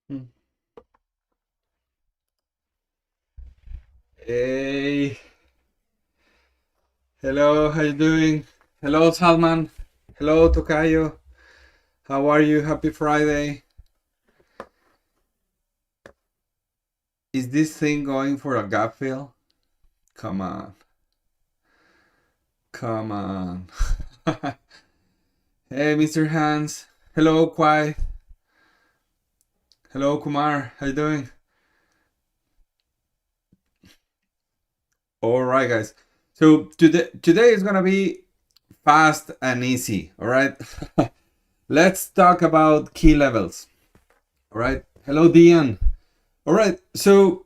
Hmm. Hey, hello, how you doing? Hello, Salman. Hello, Tocayo. How are you? Happy Friday. Is this thing going for a gap fill? Come on. Come on. Hey, Mr. Hans. Hello, Kwai. Hello, Kumar. How you doing? All right, guys. So today is gonna be fast and easy. All right. Let's talk about key levels. All right. Hello, Dian. All right. So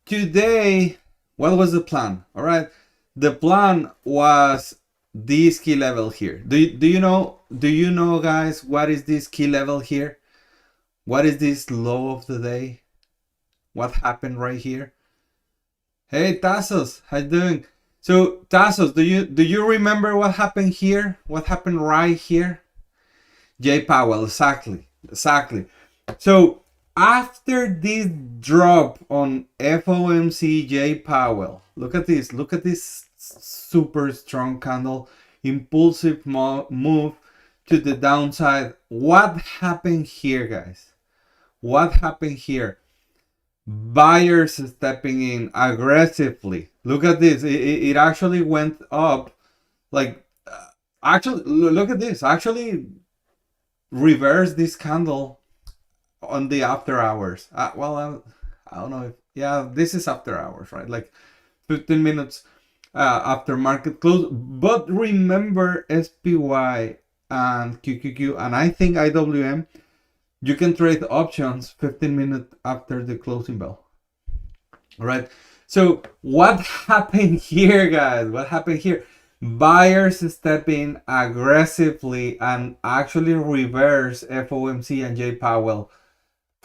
today, what was the plan? All right. The plan was this key level here. Do you know guys what is this key level here? What is this low of the day? What happened right here? Hey Tassos, how you doing? So Tassos, do you remember what happened here? What happened right here? Jay Powell, exactly. So after this drop on FOMC J Powell, look at this super strong candle, impulsive move to the downside. What happened here, guys? What happened here? Buyers stepping in aggressively. Look at this. It actually went up. Like, actually, look at this. Actually, reverse this candle on the after hours. I don't know if, yeah, this is after hours, right? Like 15 minutes after market close. But remember SPY and QQQ, and I think IWM, you can trade options 15 minutes after the closing bell. All right. So what happened here, guys? What happened here? Buyers step in aggressively and actually reverse FOMC and J Powell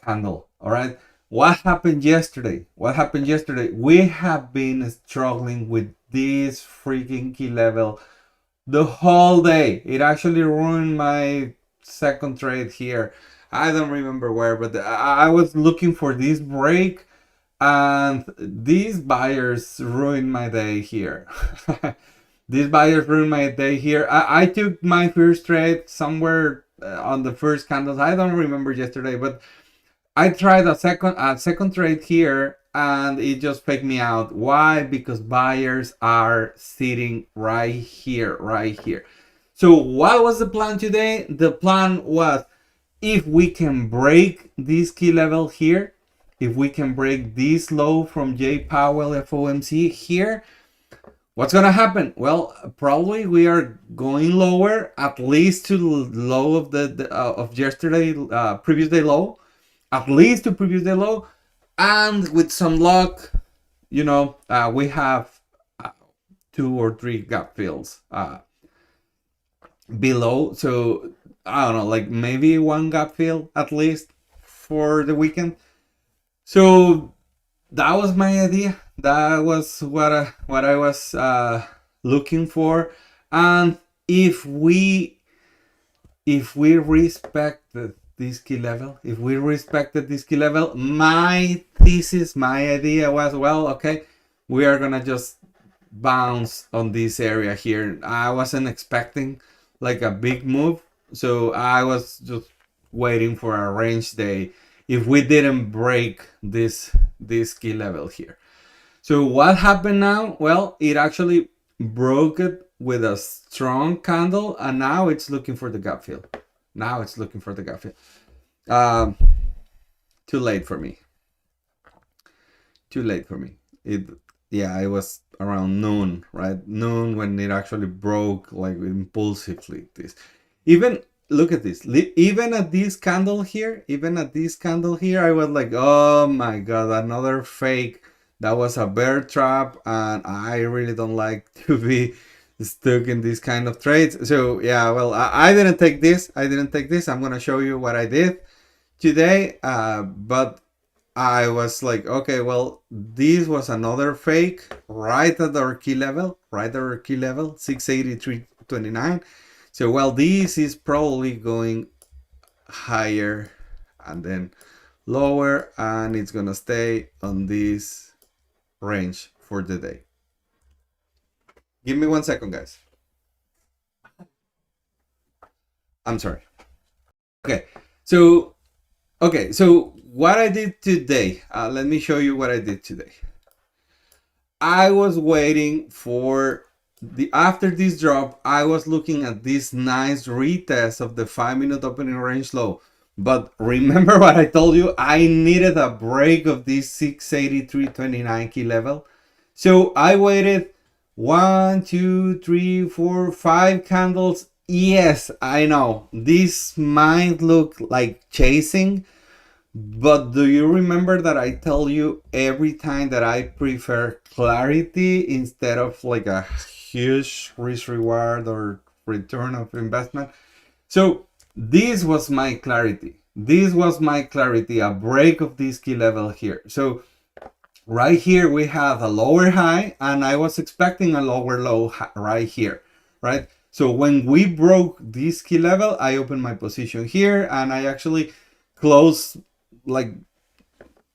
candle. All right. What happened yesterday? What happened yesterday? We have been struggling with this freaking key level the whole day. It actually ruined my second trade here. I don't remember where, but I was looking for this break, and these buyers ruined my day here. These buyers ruined my day here. I took my first trade somewhere on the first candles. I don't remember yesterday, but I tried a second trade here, and it just faked me out. Why? Because buyers are sitting right here, right here. So what was the plan today? The plan was, if we can break this key level here, if we can break this low from J Powell FOMC here, what's gonna happen? Well, probably we are going lower, at least to the low of of yesterday, previous day low, at least to previous day low, and with some luck, we have two or three gap fills below. So I don't know, like maybe one gap fill at least for the weekend. So that was my idea. That was what I was looking for. And if we respected this key level, my thesis, my idea was, well, okay, we are gonna just bounce on this area here. I wasn't expecting like a big move, so I was just waiting for a range day if we didn't break this key level here. So what happened now? Well, it actually broke it with a strong candle, and now it's looking for the gap fill. Now it's looking for the gap fill. Um, Too late for me. Too late for me. Yeah, it was around noon, right? Noon when it actually broke like impulsively. This, even look at this. Even at this candle here, I was like, oh my god, another fake. That was a bear trap, and I really don't like to be stuck in these kind of trades. So yeah, well, I didn't take this. I'm gonna show you what I did today. But I was like, okay, well, this was another fake right at our key level, 683.29. So, well, this is probably going higher and then lower, and it's gonna stay on this range for the day. Give me 1 second, guys. I'm sorry. Okay, so what I did today, let me show you what I did today. I was waiting for after this drop, I was looking at this nice retest of the 5-minute opening range low. But remember what I told you? I needed a break of this 683.29 key level. So I waited 1, 2, 3, 4, 5 candles. Yes, I know this might look like chasing, but do you remember that I tell you every time that I prefer clarity instead of like a huge risk reward or return of investment? So this was my clarity. This was my clarity, a break of this key level here. So right here we have a lower high, and I was expecting a lower low right here, right? So when we broke this key level, I opened my position here, and I actually closed like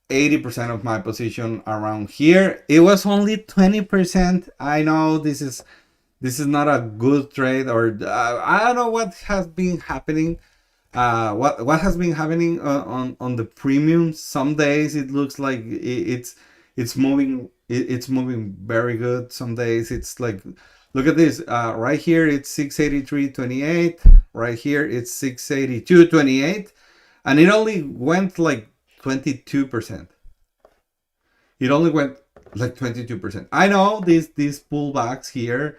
80% of my position around here. It was only 20%. I know this is not a good trade, or I don't know what has been happening. What has been happening on the premium? Some days it looks like it's moving very good. Some days it's like, look at this. Right here it's 683.28. Right here it's 682.28, and it only went like 22%. It only went like 22%. I know these pullbacks here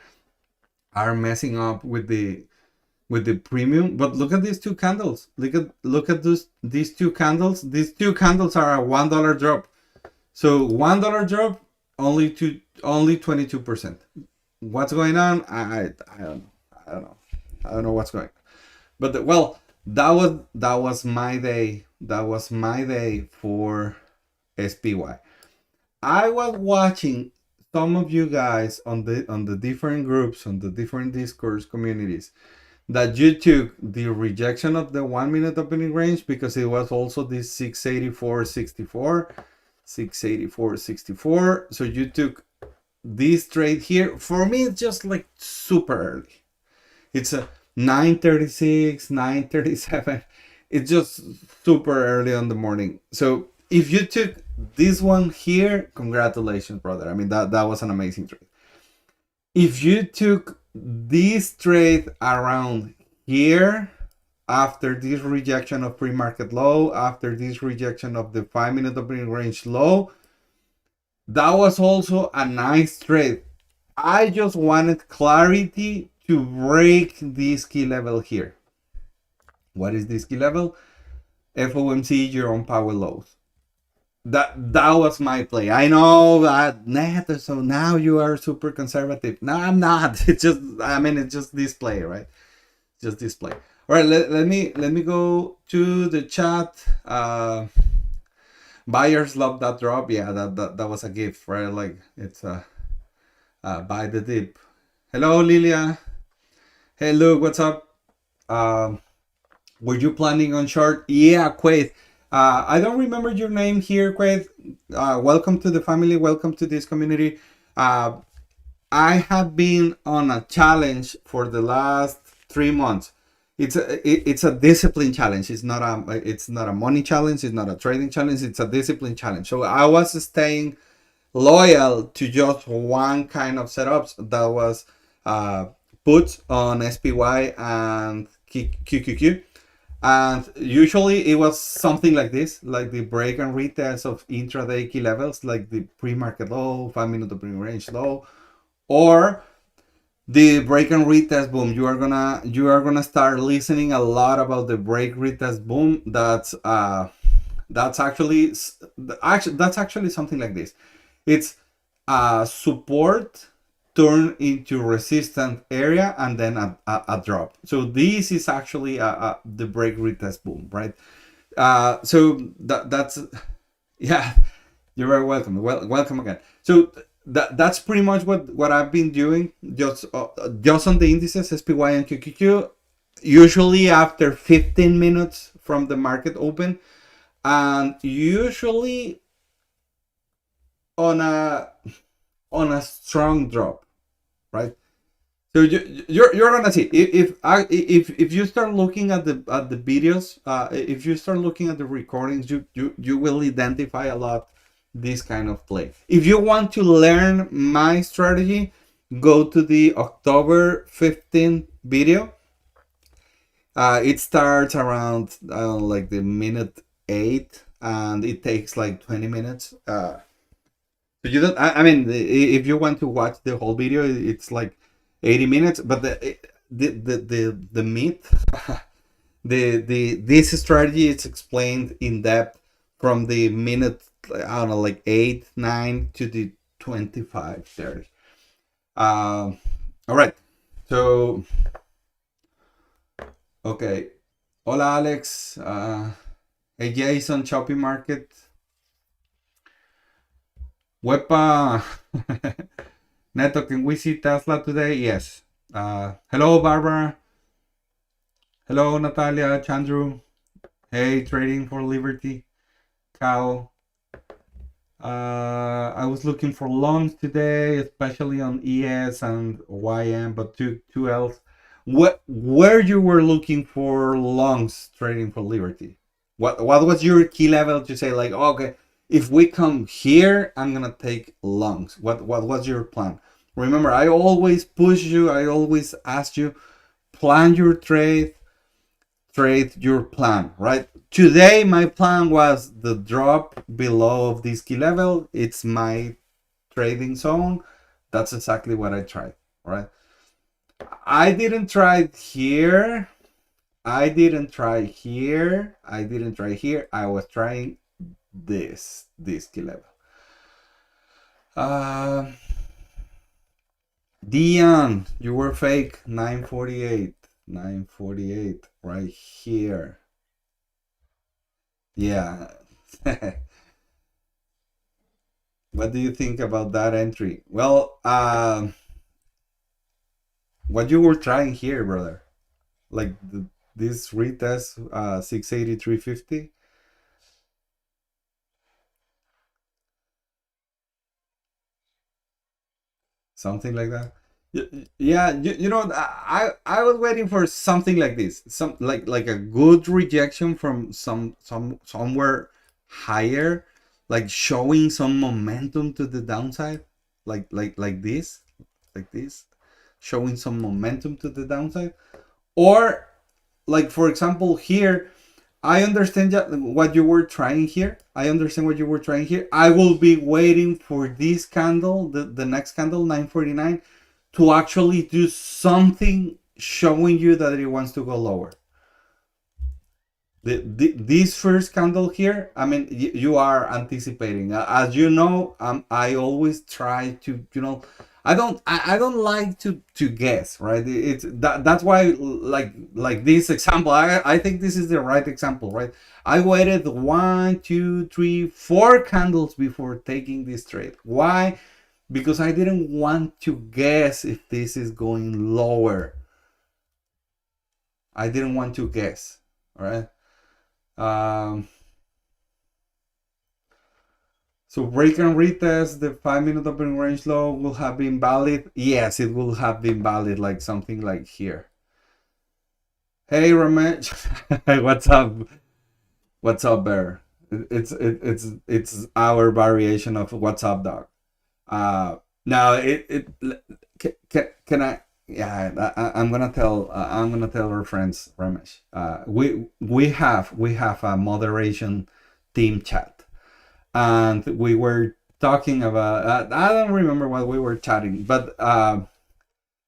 are messing up with the premium, but look at these two candles. Look at these two candles. These two candles are a $1 drop. So $1 drop, only 22%. What's going on? I don't know. I don't know what's going on. But that was my day. That was my day for SPY. I was watching some of you guys on the different groups, on the different Discord communities, that you took the rejection of the 1-minute opening range, because it was also this 684.64. So you took this trade here. For me, it's just like super early. It's a 9:36, 9:37. It's just super early on the morning. So if you took this one here, congratulations, brother. I mean, that was an amazing trade. If you took this trade around here, after this rejection of pre-market low, after this rejection of the 5-minute opening range low, that was also a nice trade. I just wanted clarity to break this key level here. What is this key level? FOMC Jerome Powell lows. That was my play. I know that, Neto, so now you are super conservative. No, I'm not. It's just, I mean, it's just display, right? Just display. All right, let me go to the chat. Buyers love that drop. Yeah, that was a gift, right? Like, it's buy the dip. Hello, Lilia. Hey, Luke, what's up? Were you planning on short? Yeah, Quaid. I don't remember your name here, Quaid. Welcome to the family. Welcome to this community. I have been on a challenge for the last 3 months. It's a discipline challenge. It's not a money challenge. It's not a trading challenge. It's a discipline challenge. So I was staying loyal to just one kind of setups. That was puts on SPY and QQQ. And usually it was something like this, like the break and retest of intraday key levels, like the pre-market low, 5-minute opening range low, or the break and retest boom. You are gonna start listening a lot about the break retest boom. That's actually something like this. It's support turn into resistance area and then a drop. So this is actually the break retest boom, right? So that's, yeah, you're very welcome. Welcome again. So that's pretty much what I've been doing, just on the indices, SPY and QQQ. Usually after 15 minutes from the market open, and usually on a strong drop, right? So you're gonna see if you start looking at the videos, if you start looking at the recordings, you will identify a lot this kind of play. If you want to learn my strategy, go to the October 15th video. It starts around like the minute 8, and it takes like 20 minutes. So you don't. I mean, if you want to watch the whole video, it's like 80 minutes. But the meat, the this strategy is explained in depth from the minute, I don't know, like 8, 9 to the 25, 30. All right. So okay. Hola Alex. Hey Jason, Shopping Market. Wepa. Neto, can we see Tesla today? Yes. Hello, Barbara. Hello, Natalia, Chandru. Hey, Trading for Liberty. Cow. I was looking for longs today, especially on ES and YM, but two else. Where you were looking for longs trading for Liberty? What was your key level to say like, oh, okay, if we come here, I'm gonna take longs. What was your plan? Remember, I always push you. I always ask you, plan your trade your plan, right? Today my plan was the drop below of this key level. It's my trading zone. That's exactly what I tried, right? I didn't try here. I didn't try here. I was trying this key level. Dion, you were fake. 948 right here. Yeah. What do you think about that entry? Well, what you were trying here, brother? Like this retest 683.50. Something like that. Yeah, you know, I was waiting for something like this, some like a good rejection from somewhere higher, like showing some momentum to the downside, like this, showing some momentum to the downside, or like for example here, I understand what you were trying here. I understand what you were trying here. I will be waiting for this candle, the next candle, 949, to actually do something showing you that it wants to go lower. This first candle here, I mean, you are anticipating. As you know, I always try to, you know, I don't like to guess, right? That's why like this example, I think this is the right example, right? I waited 1, 2, 3, 4 candles before taking this trade. Why? Because I didn't want to guess if this is going lower. I didn't want to guess, all right? So break and retest, the 5-minute opening range low will have been valid. Yes, it will have been valid, like something like here. Hey Ramesh, what's up? What's up, Bear? It's our variation of what's up, dog. Now can I? Yeah, I'm gonna tell our friends, Ramesh. We have a moderation team chat, and we were talking about. I don't remember what we were chatting, but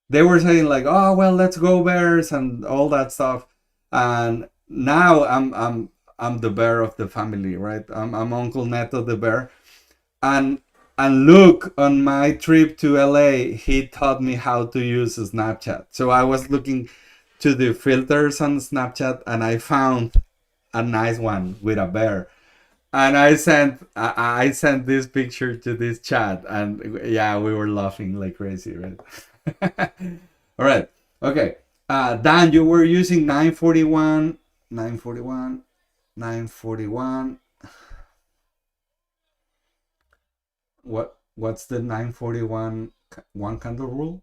they were saying like, "Oh well, let's go Bears" and all that stuff. And now I'm the bear of the family, right? I'm Uncle Neto the bear, and look, on my trip to LA, he taught me how to use Snapchat. So I was looking to the filters on Snapchat, and I found a nice one with a bear. And I sent this picture to this chat, and yeah, we were laughing like crazy, right? All right, okay. Dan, you were using 941, 941, 941. what's the 941 one candle rule?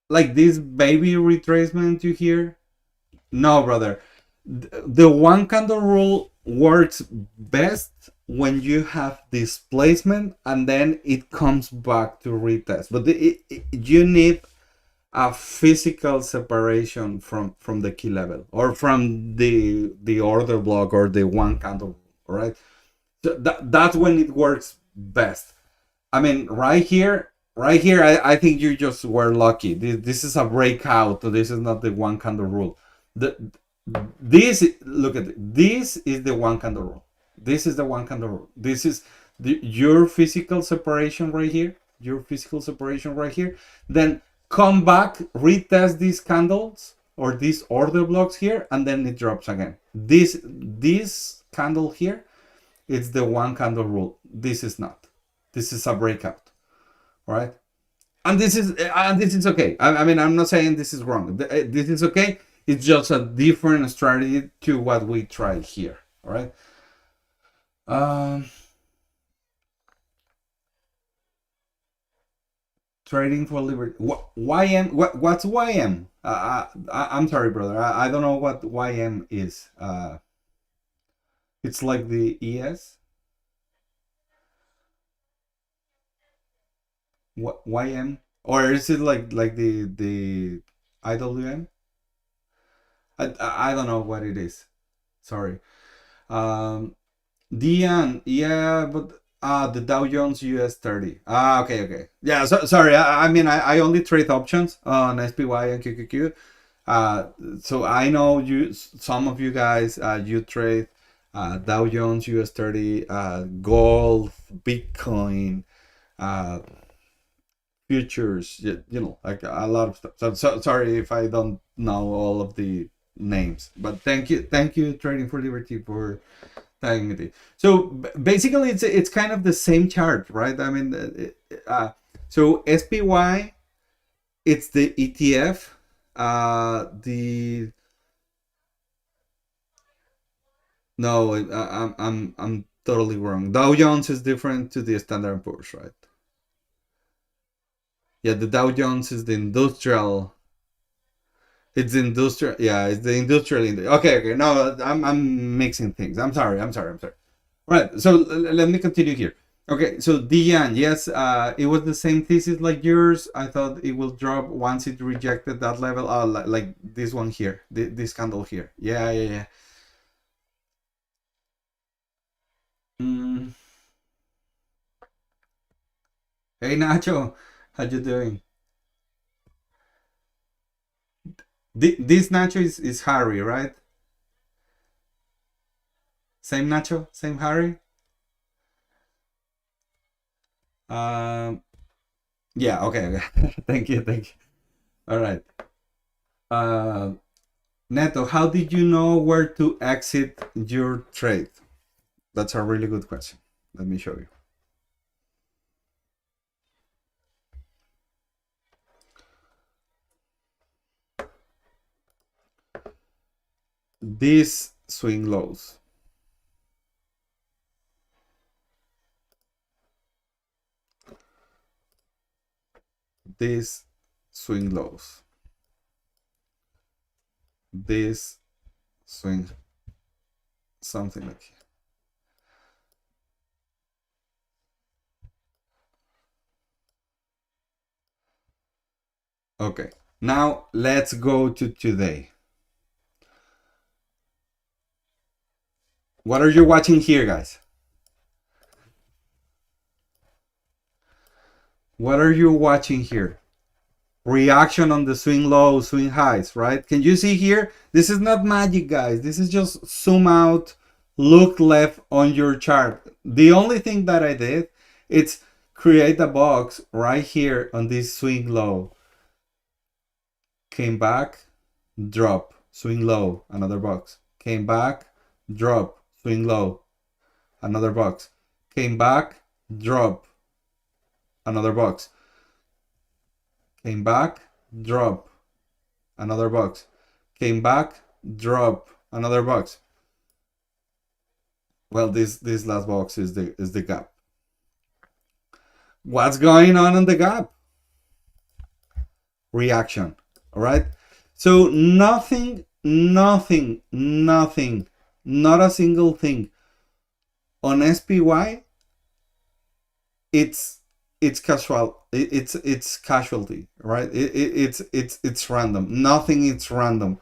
Like this baby retracement you hear? No, brother. The one candle rule works best when you have displacement and then it comes back to retest. But you need a physical separation from the key level or from the order block or the one candle rule, right? So that's when it works best. I mean, right here, I think you just were lucky. This is a breakout. This is not the one candle rule. The this look at it. This is the one candle rule. This is the one candle rule. This is your physical separation right here. Your physical separation right here. Then come back, retest these candles or these order blocks here, and then it drops again. This candle here, it's the one candle rule. This is not. This is a breakout. All right, and this is okay. I mean, I'm not saying this is wrong. This is okay. It's just a different strategy to what we tried here. All right. Trading for liberty. YM? What's YM? I'm sorry, brother. I don't know what YM is. It's like the ES. What YM? Or is it like the IWM? I don't know what it is. Sorry. Dian, yeah, but the Dow Jones US 30. Okay. Yeah, sorry. I mean, I only trade options on SPY and QQQ. So I know some of you guys, you trade Dow Jones US 30, gold, Bitcoin, futures, like a lot of stuff. So sorry if I don't know all of the names, but thank you, Trading for Liberty, for tagging it. So basically, it's kind of the same chart, right? I mean, so SPY, it's the ETF. The no, I'm totally wrong. Dow Jones is different to the Standard & Poor's, right? Yeah, the Dow Jones is the industrial. It's industrial. Yeah, it's the industrial. Okay. No, I'm mixing things. I'm sorry. Right. So let me continue here. Okay. So Diane, yes, it was the same thesis like yours. I thought it will drop once it rejected that level. Like this one here, this candle here. Yeah. Mm. Hey Nacho, how you doing? This Nacho is Harry, right? Same Nacho, same Harry. Um. Yeah. Okay. Thank you. All right. Uh, Neto, how did you know where to exit your trade? That's a really good question. Let me show you. These swing lows. These swing lows. This swing something like. Okay, now let's go to today. What are you watching here, guys? What are you watching here? Reaction on the swing low, swing highs, right? Can you see here? This is not magic, guys. This is just zoom out, look left on your chart. The only thing that I did, it's create a box right here on this swing low. Came back, drop, swing low, another box. Came back, drop, swing low, another box. Came back, drop, another box. Came back, drop, another box. Came back, drop another box. Well, this last box is the gap. What's going on in the gap? Reaction. All right. So nothing, not a single thing on SPY. It's casual. It's casualty, right? It's random. Nothing is random.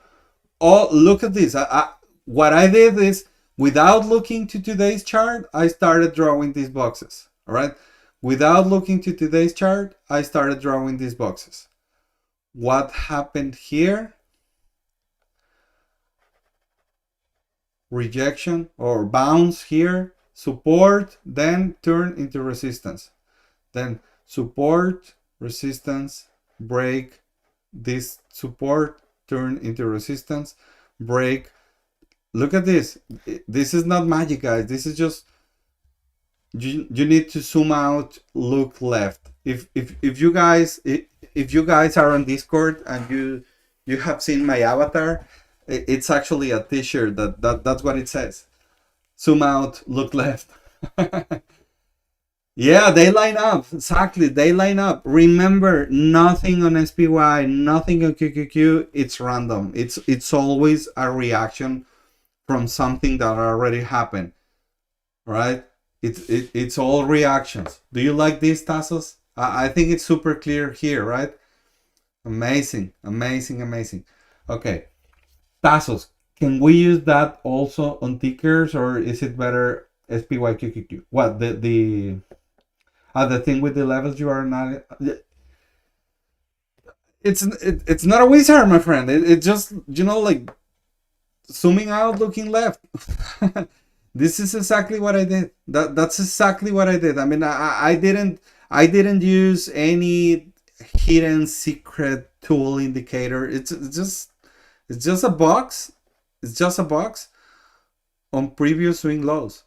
Oh, look at this. What I did is, without looking to today's chart, I started drawing these boxes. All right. Without looking to today's chart, I started drawing these boxes. What happened here? Rejection or bounce here, support, then turn into resistance. Then support, resistance, break, this support, turn into resistance, break. Look at this. This is not magic, guys. This is just, you need to zoom out, look left. If you guys are on Discord and you have seen my avatar, it's actually a t-shirt that's what it says. Zoom out, look left. Yeah, they line up. Exactly, they line up. Remember, nothing on SPY, nothing on QQQ, it's random. It's always a reaction from something that already happened. Right? It's all reactions. Do you like these tassels? I think it's super clear here, right? Amazing. Okay, tassels. Can we use that also on tickers, or is it better SPY QQQ? What, the thing with the levels you are not? It's not a wizard, my friend. It just, like zooming out, looking left. This is exactly what I did. That's exactly what I did. I mean, I didn't use any hidden secret tool indicator. It's just a box. It's just a box on previous swing lows.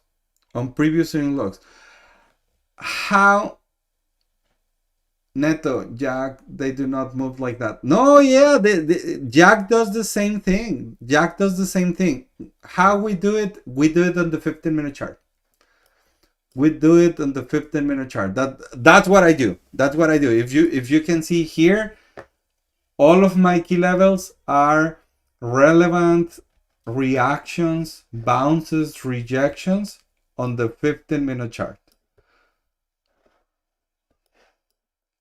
How, Neto, Jack, they do not move like that. No, yeah, Jack does the same thing. How we do it? We do it on the 15-minute chart. That's what I do. If you can see here, all of my key levels are relevant reactions, bounces, rejections on the 15-minute chart.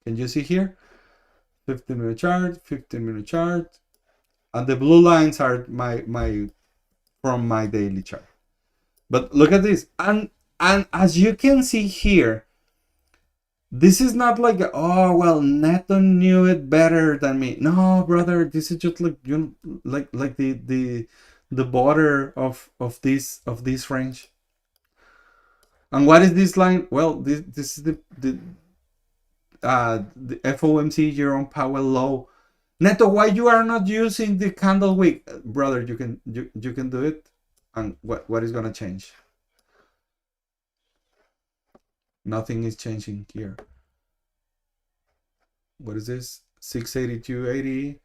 Can you see here? 15-minute chart, and the blue lines are my from my daily chart. But look at this, and as you can see here, this is not like, oh well, Neto knew it better than me. No, brother, this is just like, like the border of this range. And what is this line? Well, this is the FOMC Jerome Powell low. Neto, why you are not using the candle wick? Brother, you can do it. And what is gonna change? Nothing is changing here. What is this? 682.80.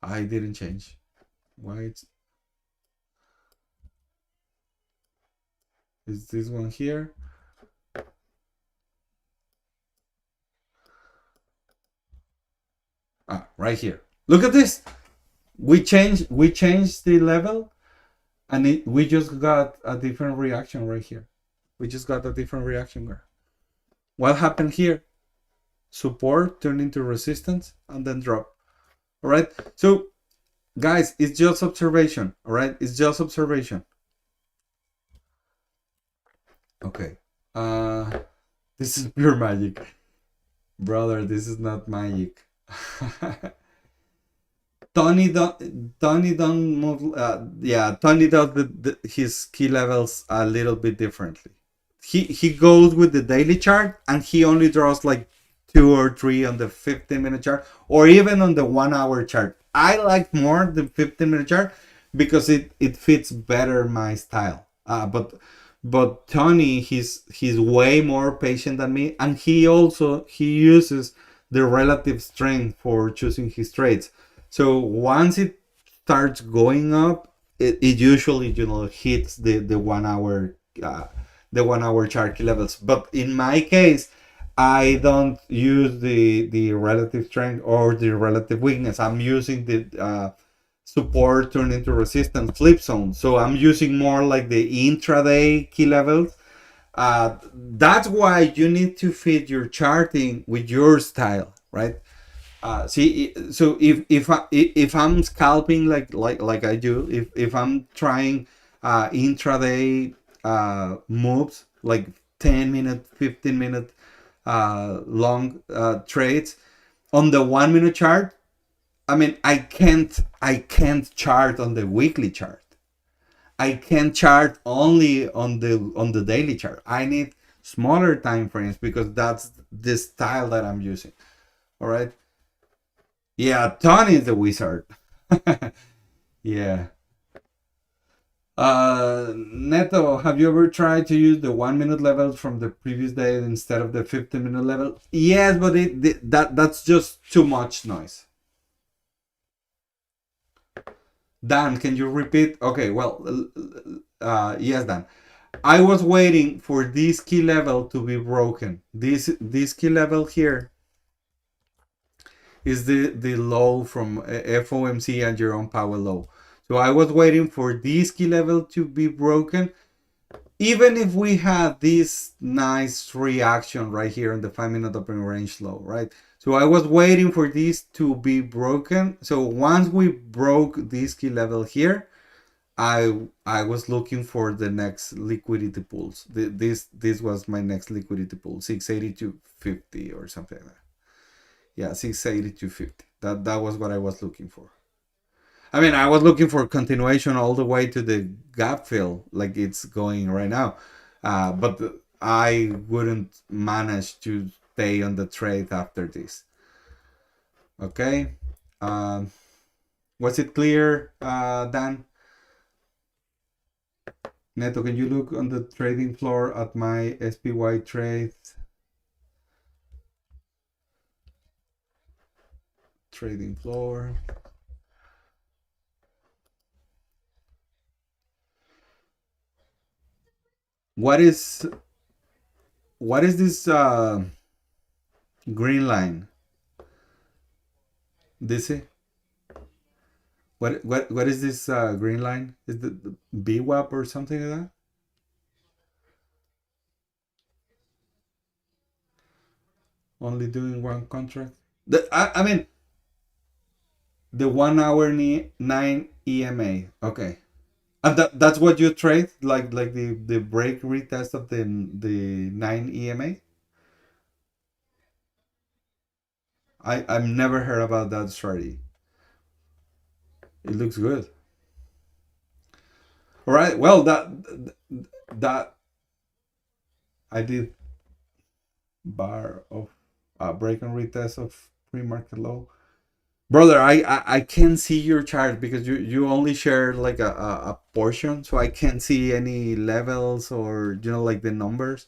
I didn't change. Why is this one here? Right here. Look at this. We changed the level, and we just got a different reaction right here. What happened here? Support turned into resistance and then drop. All right. So, guys, it's just observation. All right. It's just observation. Okay. This is pure magic, brother. This is not magic. Tony don't move. Yeah, Tony does his key levels a little bit differently. He goes with the daily chart, and he only draws like 2 or 3 on the 15-minute chart, or even on the 1-hour chart. I like more the 15-minute chart because it fits better my style. But Tony, he's way more patient than me, and he uses the relative strength for choosing his trades. So once it starts going up, it usually hits the 1 hour chart key levels. But in my case, I don't use the relative strength or the relative weakness. I'm using the support turned into resistance flip zone. So I'm using more like the intraday key levels. That's why you need to fit your charting with your style, right? So if I'm scalping like I do, if I'm trying intraday moves like 10-minute, 15-minute long trades on the 1 minute chart, I mean I can't chart on the weekly chart. I can chart only on the daily chart. I need smaller time frames because that's the style that I'm using. All right. Yeah, Tony is the wizard. Yeah. Neto, have you ever tried to use the 1 minute levels from the previous day instead of the 15-minute level? Yes, but that's just too much noise. Dan, can you repeat? Okay, well, yes, Dan. I was waiting for this key level to be broken. This key level here is the low from FOMC and Jerome Powell low. So I was waiting for this key level to be broken. Even if we had this nice reaction right here in the 5-minute open range low, right? So I was waiting for this to be broken. So once we broke this key level here, I was looking for the next liquidity pools. This was my next liquidity pool, 680 to 50 or something like that. Yeah, 680 to 50. That was what I was looking for. I mean, I was looking for continuation all the way to the gap fill, like it's going right now. But I wouldn't manage to stay on the trade after this. Okay. Was it clear, Dan? Neto, can you look on the trading floor at my SPY trades? Trading floor. What is this green line? This is what is this green line? Is the BWAP or something like that? Only doing one contract. I mean the 1 hour 9 EMA. Okay. And that's what you trade, like the break retest of the 9 EMA. I've never heard about that strategy. It looks good. All right. Well, that I did bar of break and retest of pre-market low. Brother, I can't see your chart because you only share like a portion, so I can't see any levels or like the numbers.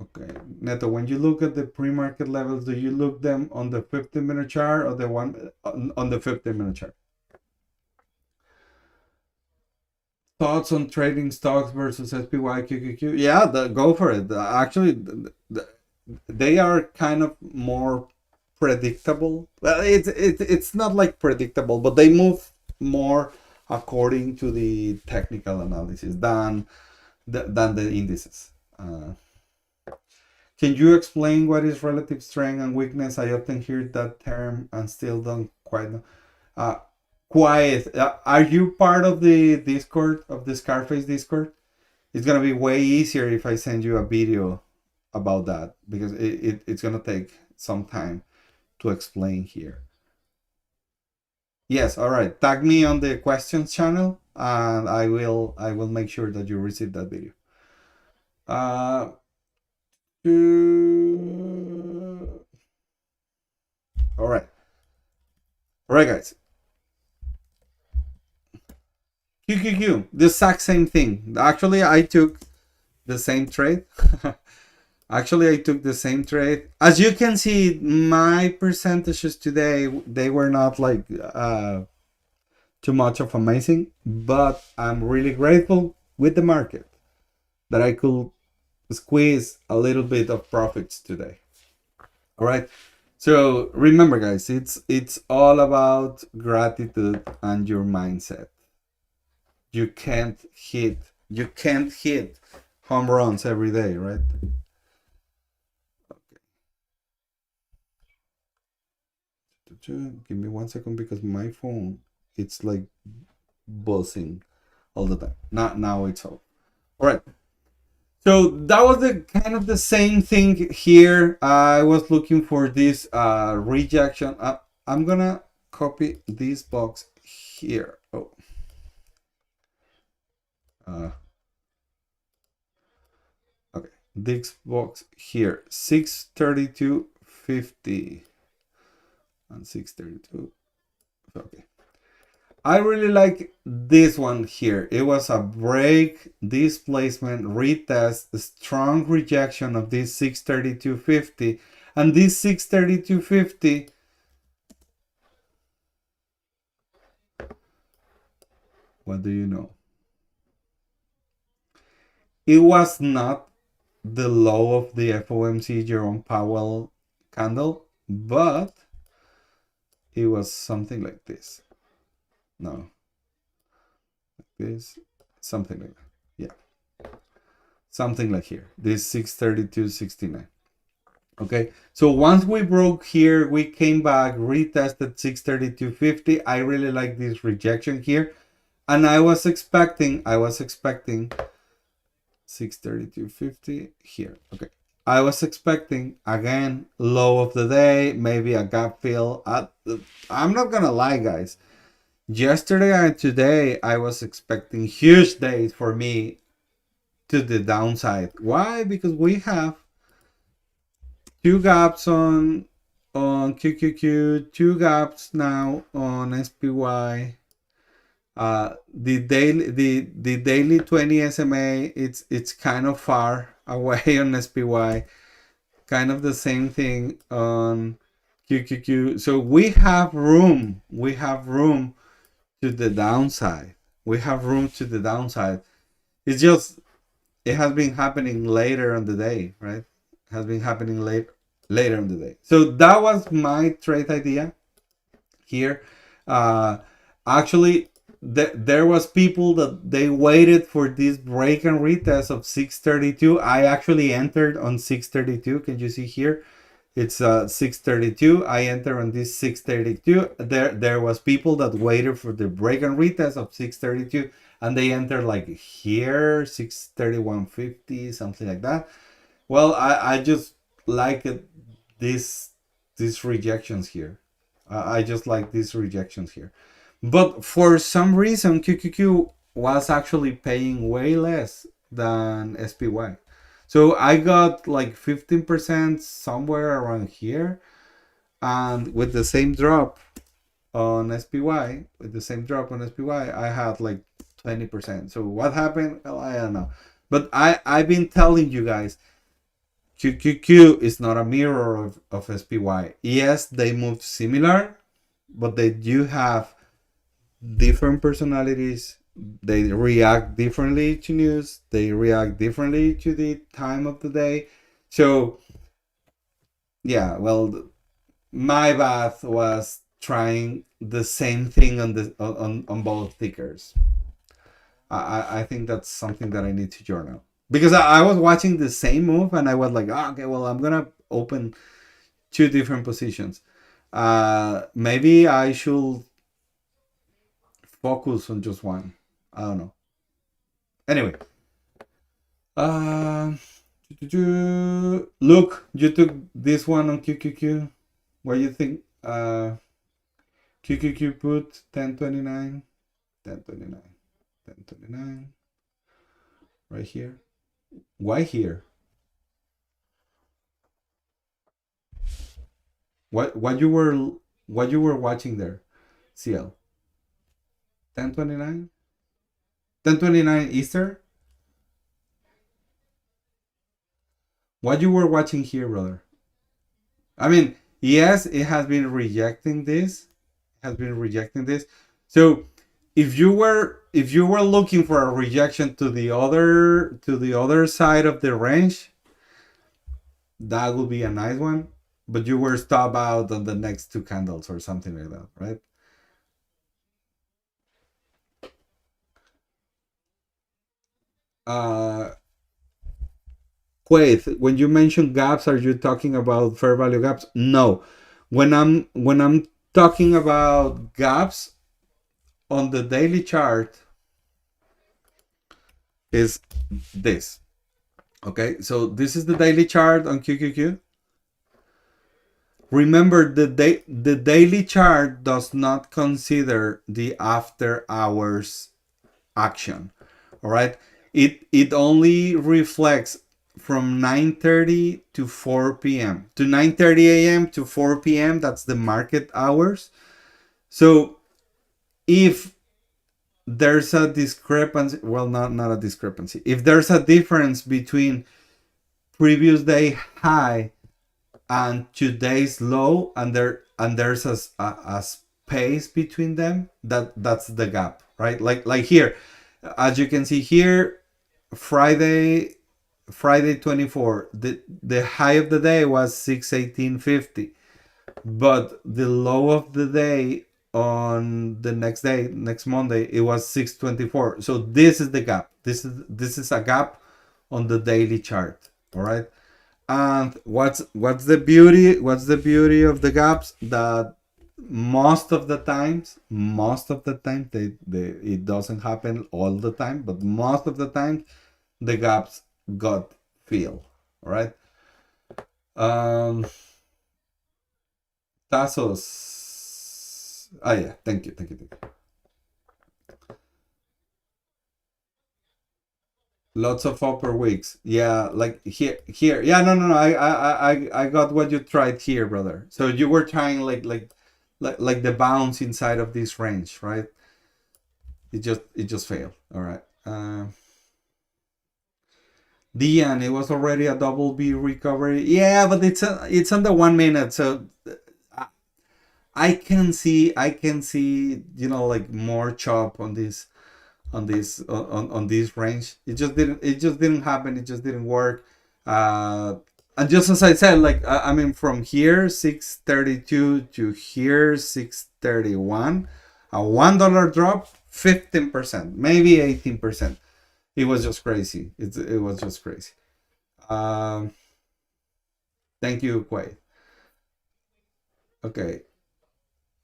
Okay, Neto, when you look at the pre-market levels, do you look them on the 15-minute chart or the one on the 15-minute chart? Thoughts on trading stocks versus SPY QQQ? Yeah, go for it. Actually, they are kind of more predictable. Well, it's not like predictable, but they move more according to the technical analysis than the indices. Can you explain what is relative strength and weakness? I often hear that term and still don't quite know. Quiet. Are you part of the Discord, of the Scarface Discord? It's gonna be way easier if I send you a video about that because it's gonna take some time to explain here. Yes, all right. Tag me on the questions channel and I will make sure that you receive that video. Uh, all right. All right, guys. QQQ, the exact same thing. Actually, I took the same trade. Actually, I took the same trade. As you can see, my percentages today, they were not like too much of amazing, but I'm really grateful with the market that I could squeeze a little bit of profits today. All right. So remember, guys, it's all about gratitude and your mindset. You can't hit home runs every day, right? Give me 1 second because my phone, it's like buzzing all the time. Now it's all. All right. So that was the kind of the same thing here. I was looking for this rejection. I'm gonna copy this box here. Oh, uh, okay. This box here, 632.50 and 632. Okay. I really like this one here. It was a break, displacement, retest, strong rejection of this 632.50. And this 632.50, what do you know? It was not the low of the FOMC Jerome Powell candle, but it was something like this. No, like this, something like that. Yeah, something like here. This 632.69. Okay, so once we broke here, we came back, retested 632.50. I really like this rejection here, and I was expecting 632.50 here. Okay, I was expecting again low of the day, maybe a gap fill. I'm not gonna lie, guys. Yesterday and today, I was expecting huge days for me to the downside. Why? Because we have two gaps on QQQ, two gaps now on SPY. The daily 20 SMA, it's kind of far away on SPY. Kind of the same thing on QQQ. So we have room. We have room to the downside. We have room to the downside. It's just it has been happening later on the day, right? It has been happening later on the day. So that was my trade idea here. Uh, Actually, there was people that they waited for this break and retest of 632. I actually entered on 632. Can you see here? It's 632. I enter on this 632. There was people that waited for the break and retest of 632, and they entered like here 631.50, something like that. Well, I just like it, these rejections here. I just like these rejections here. But for some reason, QQQ was actually paying way less than SPY. So I got like 15% somewhere around here. And with the same drop on SPY, I had like 20%. So what happened? Well, I don't know. But I've been telling you guys, QQQ is not a mirror of SPY. Yes, they move similar, but they do have different personalities. They react differently to news. They react differently to the time of the day. So yeah, well, my bad was trying the same thing on both tickers. I think that's something that I need to journal because I was watching the same move and I was like, oh, okay, well, I'm gonna open two different positions. Maybe I should focus on just one. I don't know. Anyway, uh, look, you took this one on QQQ. What do you think? QQQ put 1029, 1029, 1029. Right here. Why here? What you were watching there? CL 1029. 10:29 Eastern. What you were watching here, brother? I mean, yes, it has been rejecting this. Has been rejecting this. So if you were looking for a rejection to the other side of the range, that would be a nice one. But you were stop out on the next two candles or something like that, right? Uh, Wait, when you mention gaps, are you talking about fair value gaps? No. When I'm talking about gaps on the daily chart is this. Okay, so this is the daily chart on QQQ. Remember, the daily chart does not consider the after hours action. All right, it only reflects from 9:30 to 4 p.m. to 9:30 a.m. to 4 p.m. That's the market hours. So if there's a discrepancy, well, not a discrepancy, if there's a difference between previous day high and today's low, and there's a space between them, that's the gap, right? Like here, as you can see here, Friday 24, the high of the day was 618.50, but the low of the day on the next day, next Monday, it was 624. So this is the gap. This is a gap on the daily chart. All right. And what's the beauty? What's the beauty of the gaps? That most of the time, it doesn't happen all the time, but most of the time, the gaps got filled. All right. Um, Tasos. Ah, yeah. Thank you. Thank you. Thank you. Lots of upper weeks. Yeah, like here. Yeah, no. I got what you tried here, brother. So you were trying like the bounce inside of this range, right? It just failed. All right. Dian, it was already a double B recovery. Yeah, but it's on the 1 minute, so I can see like more chop on this range. It just didn't happen. It just didn't work. And just as I said, like I mean, from here 632 to here 631, a $1 drop, 15%, maybe 18%. It was just crazy. It was just crazy. Um, Thank you, Quay. Okay.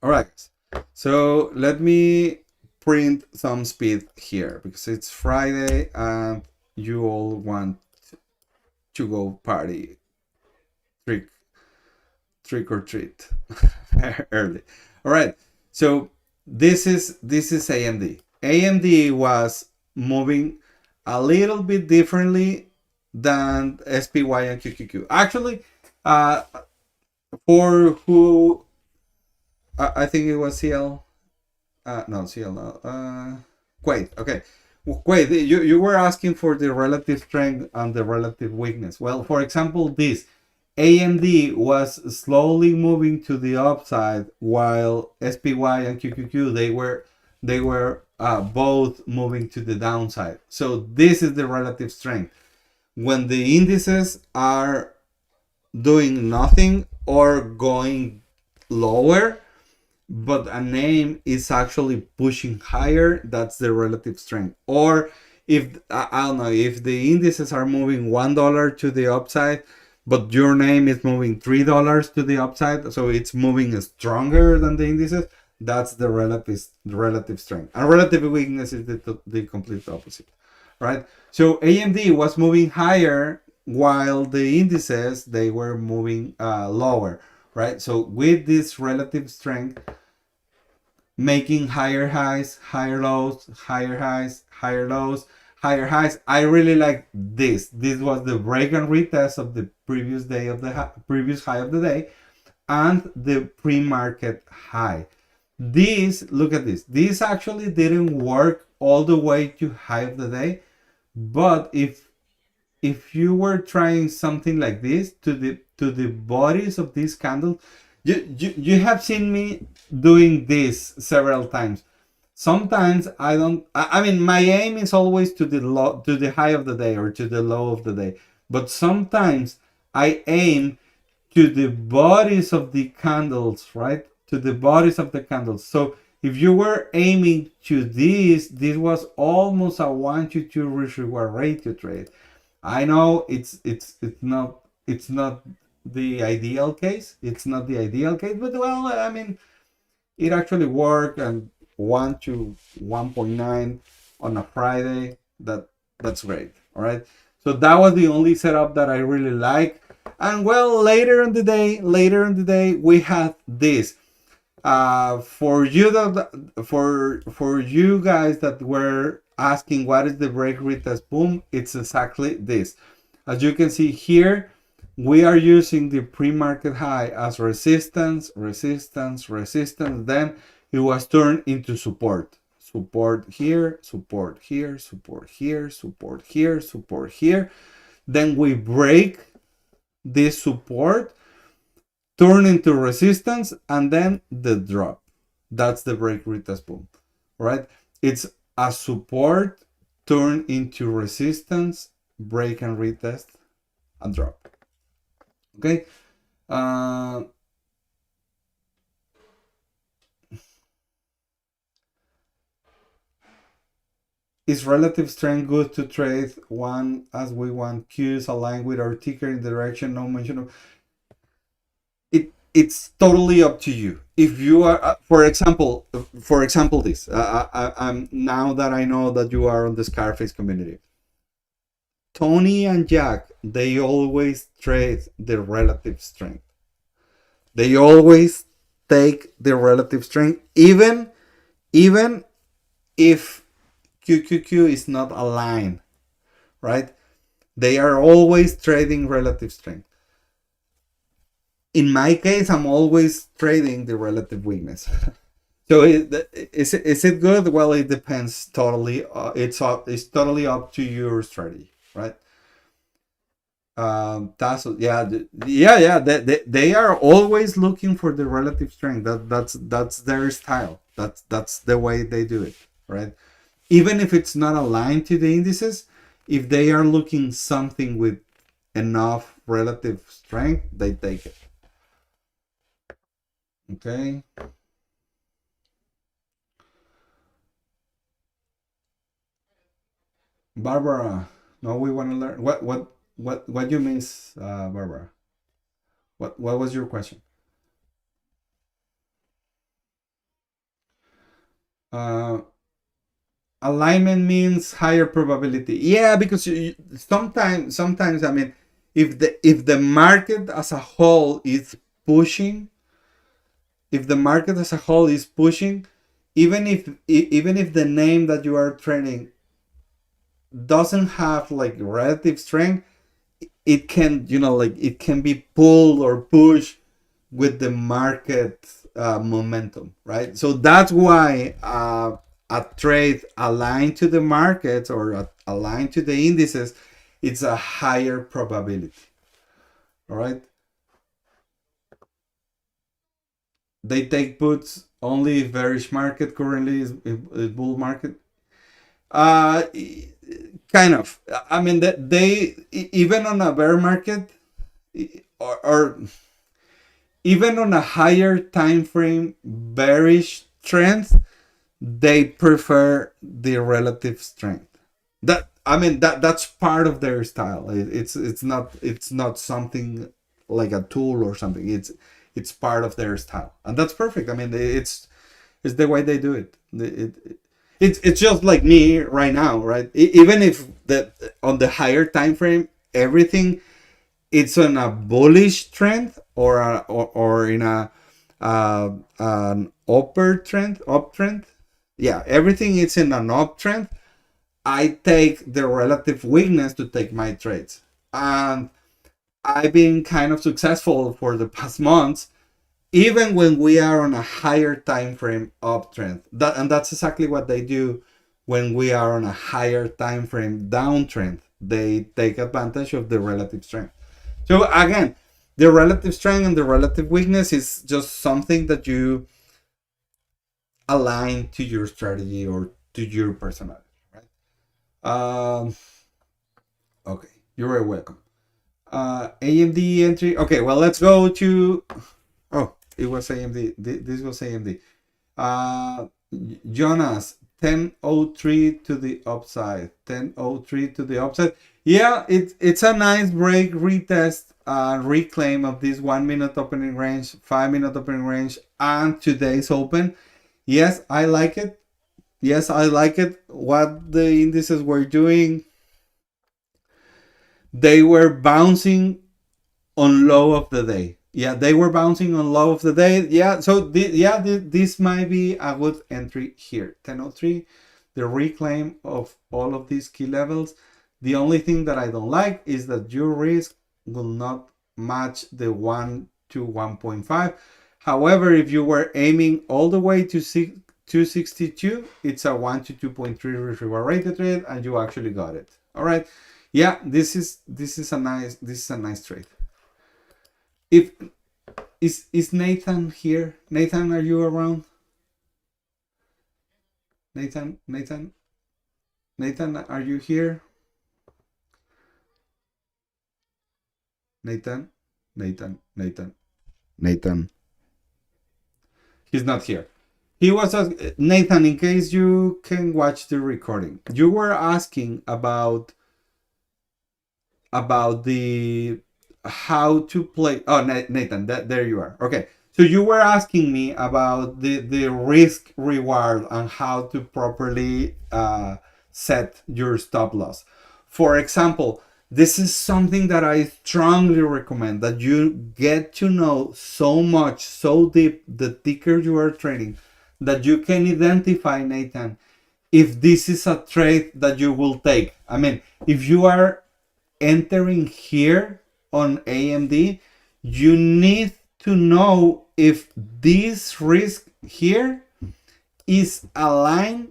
All right. So let me print some speed here because it's Friday and you all want to go party, trick trick or treat early. All right. So this is AMD. AMD was moving a little bit differently than SPY and QQQ. Actually, uh, for who I think it was CL. No, CL. No. Wait. Okay. Wait. You were asking for the relative strength and the relative weakness. Well, for example, this AMD was slowly moving to the upside, while SPY and QQQ they were both moving to the downside. So this is the relative strength. When the indices are doing nothing or going lower, but a name is actually pushing higher, that's the relative strength. Or if I don't know, if the indices are moving $1 to the upside, but your name is moving $3 to the upside, so it's moving stronger than the indices, that's the relative strength. And relative weakness is the complete opposite, right? So AMD was moving higher while the indices they were moving lower, right? So with this relative strength, making higher highs, higher lows, higher highs, higher lows, higher highs. I really like this. This was the break and retest of the previous day of the previous high of the day and the pre-market high. This, look at this. This actually didn't work all the way to high of the day. But if you were trying something like this to the bodies of these candles, you have seen me doing this several times. Sometimes I don't. I mean, my aim is always to the low, to the high of the day or to the low of the day. But sometimes I aim to the bodies of the candles, right? To the bodies of the candles. So if you were aiming to this was almost a 1 to 2 risk reward ratio trade. I know it's not the ideal case. It's not the ideal case, but well, I mean, it actually worked, and 1 to 1.9 on a Friday. That's great. All right. So that was the only setup that I really like. And well, later in the day, we had this. For you for you guys that were asking what is the break retest boom, it's exactly this. As you can see here, we are using the pre-market high as resistance, resistance, resistance. Then it was turned into support. Support here, support here, support here, support here, support here. Then we break this support, turn into resistance, and then the drop. That's the break retest boom, right? It's a support, turn into resistance, break and retest, and drop. Okay. Is relative strength good to trade one as we want cues aligned with our ticker in direction no mention of it's totally up to you. If you are for example this I'm now that I know that you are on the Scarface community, Tony and Jack, they always trade the relative strength. They always take the relative strength, even if QQQ is not aligned, right? They are always trading relative strength. In my case, I'm always trading the relative weakness. So is it good? Well, it depends totally. It's totally up to your strategy, right? That's yeah. They are always looking for the relative strength. That's their style. That's the way they do it, right? Even if it's not aligned to the indices, if they are looking something with enough relative strength, they take it. Okay. Barbara, no, we want to learn what you miss, Barbara. What was your question? Alignment means higher probability. Yeah, because sometimes I mean, if the market as a whole is pushing, if the market as a whole is pushing, even if the name that you are trading doesn't have like relative strength, it can like it can be pulled or pushed with the market momentum, right? So that's why a trade aligned to the markets or aligned to the indices, it's a higher probability. All right. They take puts only if bearish market currently is bull market. Kind of. I mean that they even on a bear market or even on a higher time frame bearish trend, they prefer the relative strength. That I mean that's part of their style. It's not something like a tool or something. It's part of their style, and that's perfect. I mean it's the way they do it. It's just like me right now, right? Even if the on the higher time frame everything it's on a bullish trend or in a an uptrend. Yeah, everything is in an uptrend. I take the relative weakness to take my trades, and I've been kind of successful for the past months, even when we are on a higher time frame uptrend. And that's exactly what they do when we are on a higher time frame downtrend, they take advantage of the relative strength. So again, the relative strength and the relative weakness is just something that you align to your strategy or to your personality, right? Okay, you're very welcome. AMD entry. Okay, well, let's go to. Oh, it was AMD. This was AMD. Jonas, 1003 to the upside. 1003 to the upside. Yeah, it's a nice break, retest, reclaim of this 1 minute opening range, 5 minute opening range, and today's open. Yes, I like it. Yes, I like it. What the indices were doing, they were bouncing on low of the day. Yeah, they were bouncing on low of the day. Yeah, so this might be a good entry here. 1003, the reclaim of all of these key levels. The only thing that I don't like is that your risk will not match the 1 to 1.5. However, if you were aiming all the way to 262, it's a 1 to 2.3 risk reward rated trade, and you actually got it. All right. Yeah, this is a nice trade. If is Nathan here? Nathan, are you around? Nathan, are you here? Nathan. He's not here. He was Nathan. In case you can watch the recording, you were asking about the how to play. Oh, Nathan, there you are. Okay, so you were asking me about the risk reward and how to properly set your stop loss. For example, this is something that I strongly recommend, that you get to know so much, so deep, the ticker you are trading, that you can identify, Nathan, if this is a trade that you will take. I mean, if you are entering here on AMD, you need to know if this risk here is aligned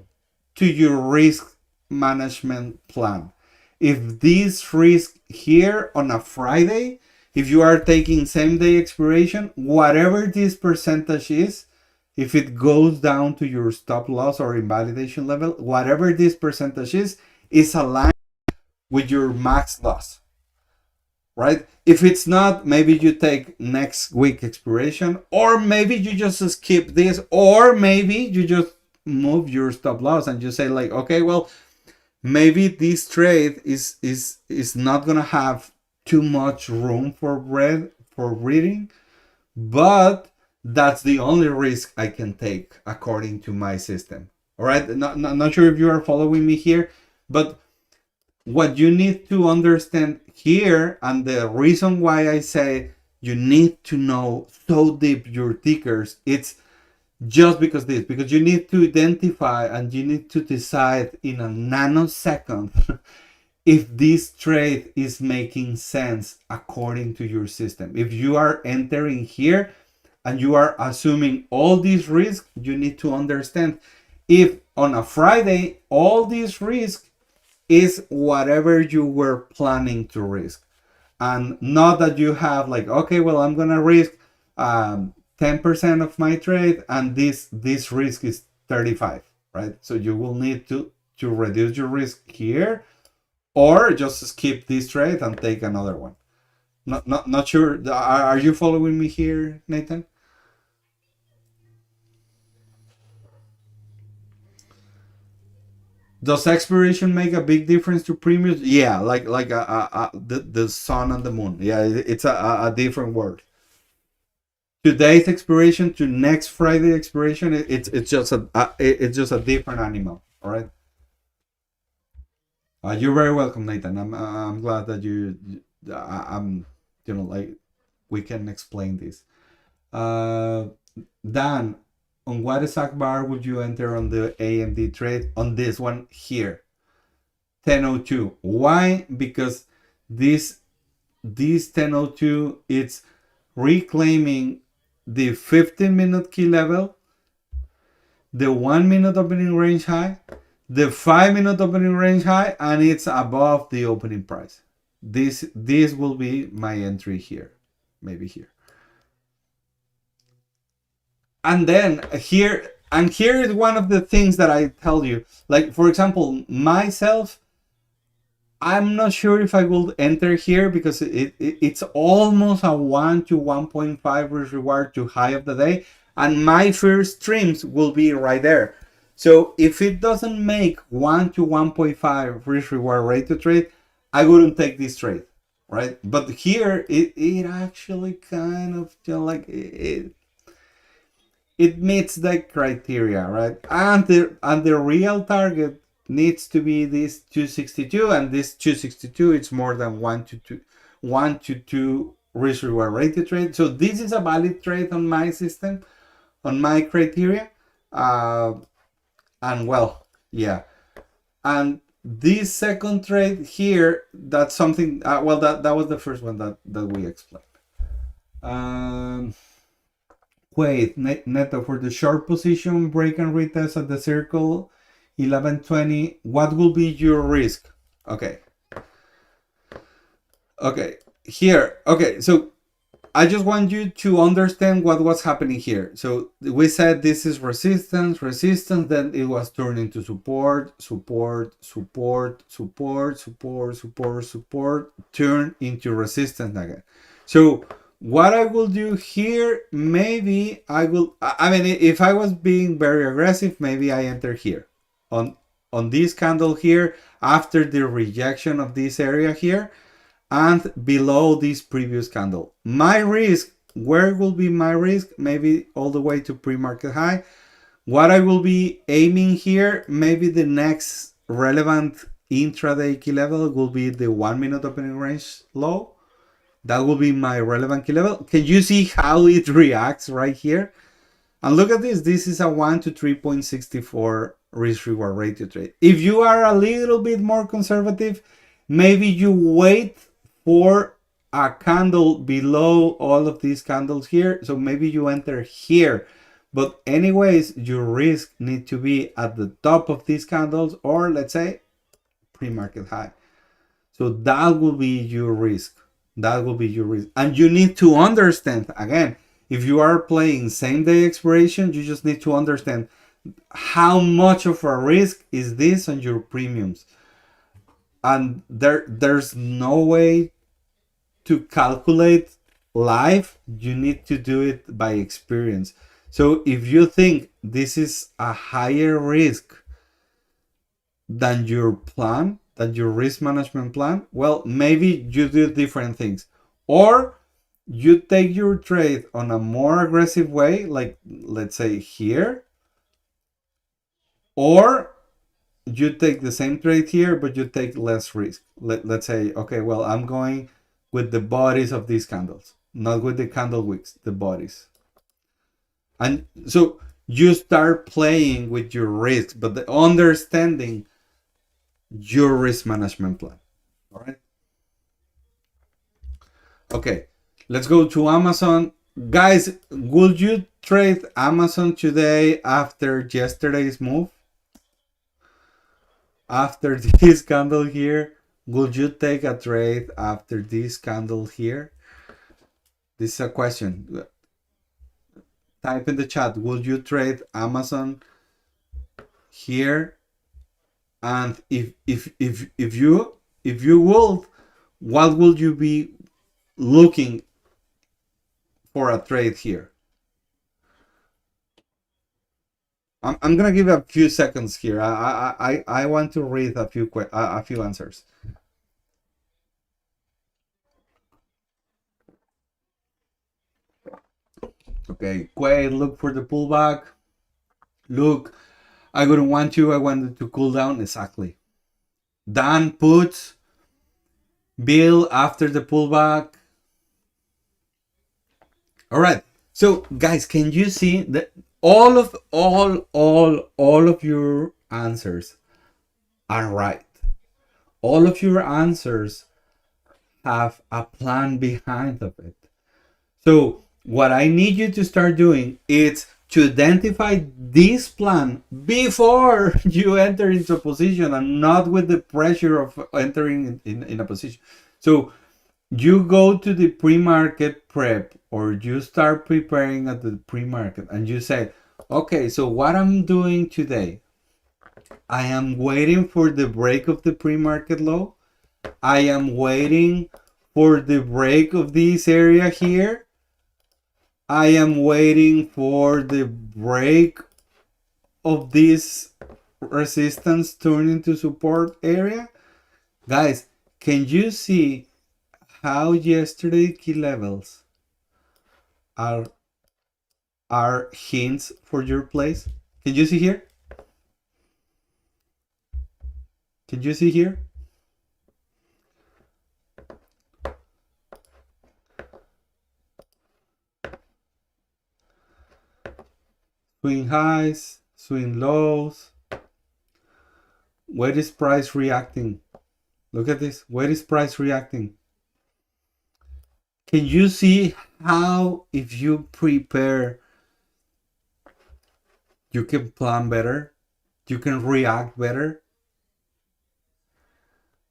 to your risk management plan. If this risk here on a Friday, if you are taking same day expiration, whatever this percentage is, if it goes down to your stop loss or invalidation level, whatever this percentage is aligned with your max loss, right? If it's not, maybe you take next week expiration, or maybe you just skip this, or maybe you just move your stop loss and you say like, okay, well, maybe this trade is not gonna have too much room for reading, but that's the only risk I can take according to my system. All right, not sure if you are following me here, but what you need to understand here, and the reason why I say you need to know so deep your tickers, it's just because you need to identify and you need to decide in a nanosecond if this trade is making sense according to your system. If you are entering here and you are assuming all these risks, you need to understand if on a Friday all these risks is whatever you were planning to risk, and not that you have like, okay, well, I'm gonna risk 10% of my trade and this risk is 35, right? So you will need to reduce your risk here, or just skip this trade and take another one. Not sure. Are you following me here, Nathan? Does expiration make a big difference to premiums? Yeah, like the sun and the moon. Yeah, it's a different word. Today's expiration to next Friday expiration, it's just a different animal. All right. You're very welcome, Nathan. I'm glad that I'm like we can explain this. Dan, on what exact bar would you enter on the AMD trade on this one here? 1002. Why? Because this 1002, it's reclaiming the 15-minute key level, the 1 minute opening range high, the 5-minute opening range high, and it's above the opening price. This will be my entry here, maybe here. And then here is one of the things that I tell you. Like, for example, myself, I'm not sure if I will enter here because it's almost a 1 to 1.5 risk reward to high of the day, and my first streams will be right there. So if it doesn't make 1 to 1.5 risk reward rate to trade, I wouldn't take this trade, right? But here it actually kind of, you know, like it meets the criteria, right? And the real target needs to be this 262, and this 262 it's more than 1 to 2 risk reward rate to trade. So this is a valid trade on my system, on my criteria. And well, yeah. And this second trade here, that's something, well, that was the first one that we explained. Wait, Neto, for the short position, break and retest at the circle 1120, what will be your risk? Okay, here, okay, so I just want you to understand what was happening here. So we said this is resistance, then it was turned into support, turn into resistance again. So what I will do here, maybe I mean, if I was being very aggressive, maybe I enter here on this candle here after the rejection of this area here and below this previous candle. My risk, where will be my risk? Maybe all the way to pre-market high. What I will be aiming here, maybe the next relevant intraday key level will be the 1-minute opening range low. That will be my relevant key level. Can you see how it reacts right here? And look at this. This is a 1 to 3.64 risk reward rate to trade. If you are a little bit more conservative, maybe you wait for a candle below all of these candles here. So maybe you enter here. But anyways, your risk need to be at the top of these candles, or let's say pre-market high. So that will be your risk. That will be your risk. And you need to understand, again, if you are playing same day expiration, you just need to understand how much of a risk is this on your premiums. And there's no way to calculate live. You need to do it by experience. So if you think this is a higher risk than your plan, than your risk management plan, well, maybe you do different things. Or you take your trade on a more aggressive way, like let's say here. Or you take the same trade here, but you take less risk. Let's say, okay, well, I'm going with the bodies of these candles, not with the candle wicks, the bodies. And so you start playing with your risk, but the understanding your risk management plan. All right. Okay, let's go to Amazon. Guys, would you trade Amazon today after yesterday's move? After this candle here, would you take a trade after this candle here? This is a question. Type in the chat, would you trade Amazon here? And if you would, what would you be looking for a trade here? I'm gonna give a few seconds here. I want to read a few answers. Okay, Quay, look for the pullback. Look, I wouldn't want to. I wanted to cool down. Exactly. Dan puts Bill after the pullback. All right. So guys, can you see that all of your answers are right? All of your answers have a plan behind of it. So what I need you to start doing is to identify this plan before you enter into a position and not with the pressure of entering in a position. So you go to the pre-market prep, or you start preparing at the pre-market, and you say, okay, so what I'm doing today, I am waiting for the break of the pre-market low. I am waiting for the break of this area here. I am waiting for the break of this resistance turn into support area. Guys, can you see how yesterday key levels are hints for your place? Can you see here? Can you see here? Swing highs, swing lows. Where is price reacting? Look at this. Where is price reacting? Can you see how, if you prepare, you can plan better? You can react better?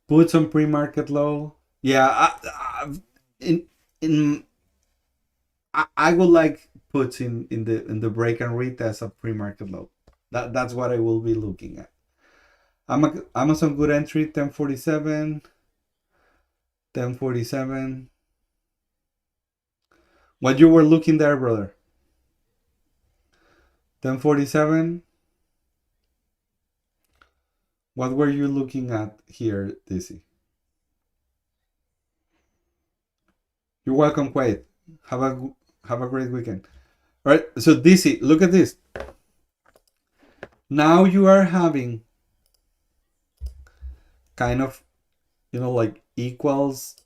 Put some pre-market low. Yeah, I would like puts in the break and retest of pre-market low. That's what I will be looking at. Amazon good entry 1047, 1047. What you were looking there, brother? 1047. What were you looking at here, Dizzy? You're welcome, Quaid. Have a great weekend. All right, so Dizzy, look at this. Now you are having kind of, like equals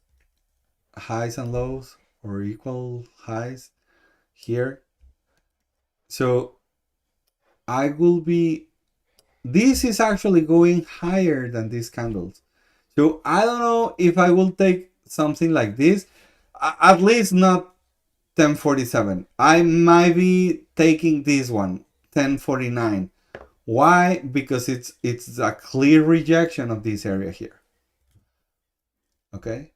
highs and lows, or equal highs here. So I will be, this is actually going higher than these candles. So I don't know if I will take something like this, at least not 1047. I might be taking this one, 1049. Why? Because it's a clear rejection of this area here. Okay.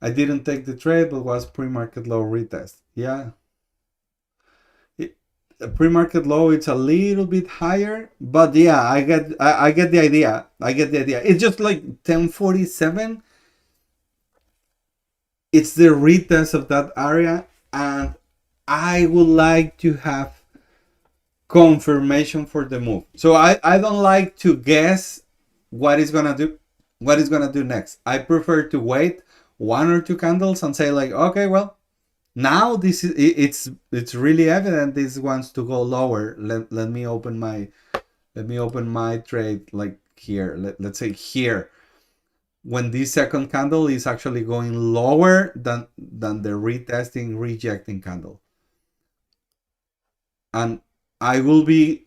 I didn't take the trade, but was pre-market low retest. Yeah. The pre-market low, it's a little bit higher, but yeah, I get the idea. I get the idea. It's just like 1047. It's the retest of that area, and I would like to have confirmation for the move. So I don't like to guess what is gonna do next. I prefer to wait one or two candles and say like, okay, well, now this is it's really evident this wants to go lower. Let me open my trade like here. Let's say here, when this second candle is actually going lower than the retesting rejecting candle. And I will be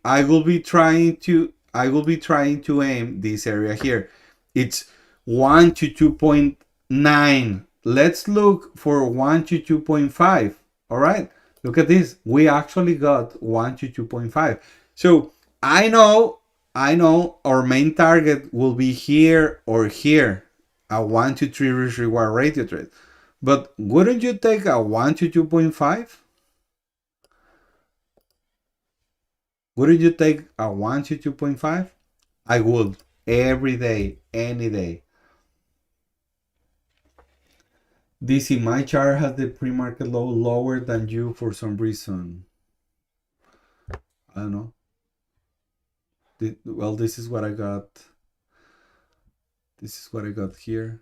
trying to aim this area here. It's 1 to 2.9. Let's look for 1 to 2.5. All right, look at this. We actually got 1 to 2.5. So I know our main target will be here or here, a 1 to 3 risk reward ratio trade. But wouldn't you take a 1 to 2.5? Wouldn't you take a 1 to 2.5? I would, every day, any day. DC, my chart has the pre-market low lower than you for some reason. I don't know. Well, this is what I got. This is what I got here.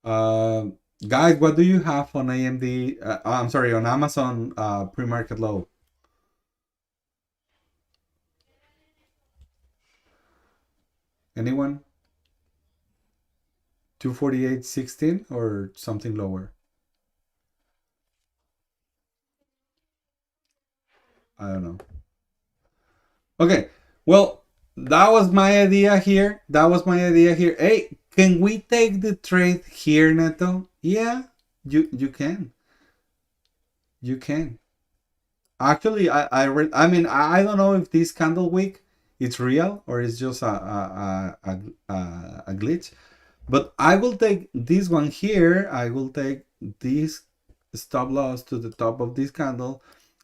Guys, what do you have on AMD? I'm sorry, on Amazon pre-market low? Anyone? 248.16 or something lower? I don't know. Okay, well, that was my idea here. Hey, can we take the trade here, Neto? Yeah, you can. You can. Actually, I mean, I don't know if this candle wick it's real or it's just a glitch. But I will take this one here. I will take this stop loss to the top of this candle.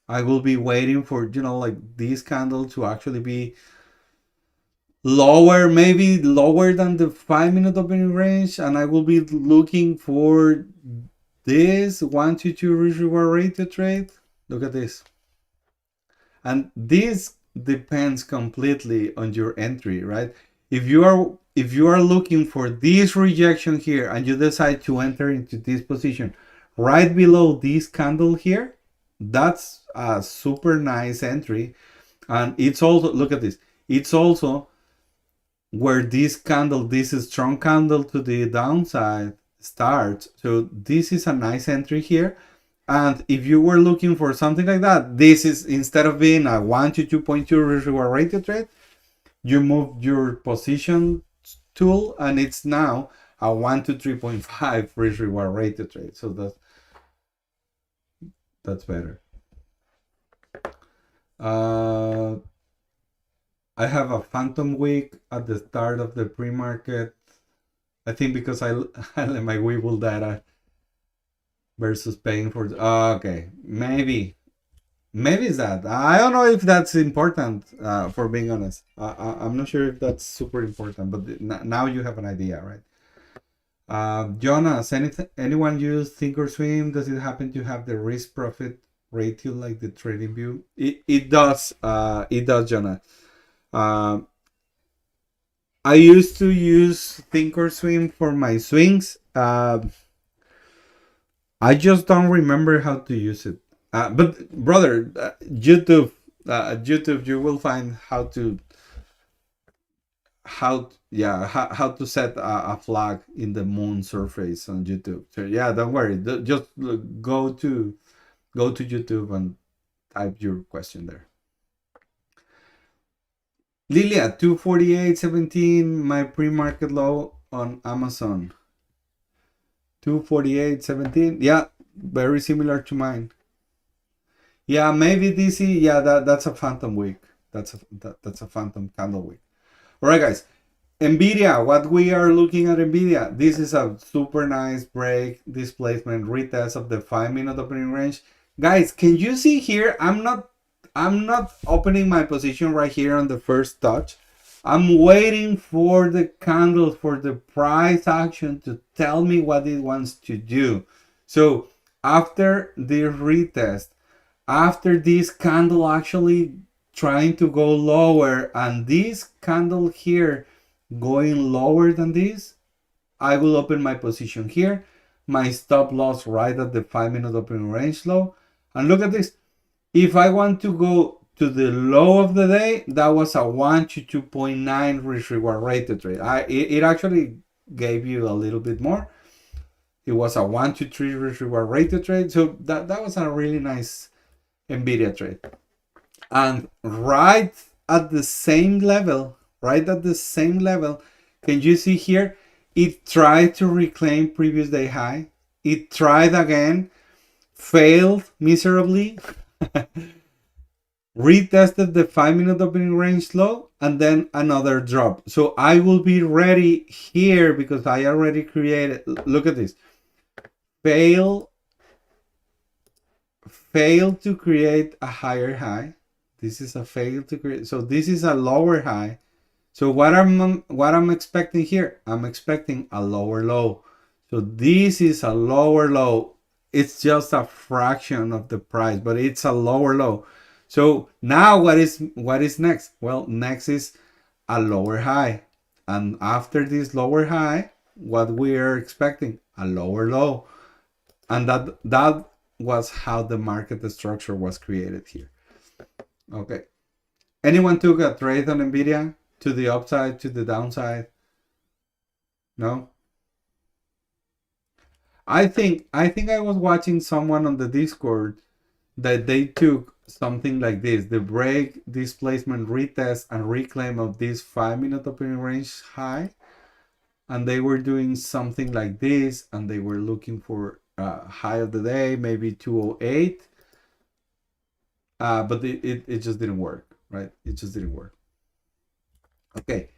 I will be waiting for, like this candle to actually be lower, maybe lower than the 5-minute opening range. And I will be looking for this 1 to 2 risk reward rate to trade. Look at this. And this depends completely on your entry, right? If you are looking for this rejection here and you decide to enter into this position right below this candle here, that's a super nice entry. And it's also, look at this, it's also where this candle, this strong candle to the downside starts. So this is a nice entry here. And if you were looking for something like that, this is, instead of being a 1 to 2.2 risk reward rate to trade, you move your position tool and it's now a 1 to 3.5 risk reward rate to trade. So that's better. I have a phantom wick at the start of the pre-market. I think because I let my Webull data versus paying for. Okay, maybe it's that. I don't know if that's important. For being honest, I'm not sure if that's super important. But now you have an idea, right? Jonas, anyone use Thinkorswim? Does it happen to have the risk profit ratio like the trading view? It does. It does, Jonas. I used to use Thinkorswim for my swings. I just don't remember how to use it. But brother, YouTube, you will find how to set a flag in the moon surface on YouTube. So yeah, don't worry. Just go to YouTube and type your question there. Lilia, 248.17, my pre-market low on Amazon. 248.17. Yeah, very similar to mine. Yeah, maybe DC. Yeah, that's a phantom wick. That's a phantom candle wick. All right, guys. Nvidia. What we are looking at Nvidia. This is a super nice break, displacement, retest of the 5-minute opening range. Guys, can you see here? I'm not opening my position right here on the first touch. I'm waiting for the candle, for the price action to tell me what it wants to do. So after the retest, after this candle actually trying to go lower and this candle here going lower than this, I will open my position here. My stop loss right at the 5-minute opening range low. And look at this. If I want to go to the low of the day, that was a 1 to 2.9 risk reward rate to trade. It actually gave you a little bit more. It was a 1 to 3 risk reward rate to trade. So that was a really nice Nvidia trade. And right at the same level, can you see here? It tried to reclaim previous day high. It tried again, failed miserably. Retested the 5-minute opening range low and then another drop. So I will be ready here because I already created. Look at this. Fail to create a higher high. This is a fail to create. So this is a lower high. So what I'm expecting here? I'm expecting a lower low. So this is a lower low. It's just a fraction of the price, but it's a lower low. So now what is next? Well, next is a lower high. And after this lower high, what we are expecting? A lower low. And that was how the market structure was created here. Okay. Anyone took a trade on Nvidia to the upside, to the downside? No? I think I was watching someone on the Discord that they took something like this, the break, displacement, retest, and reclaim of this 5-minute opening range high. And they were doing something like this, and they were looking for high of the day, maybe 208. but it just didn't work, right? It just didn't work. Okay,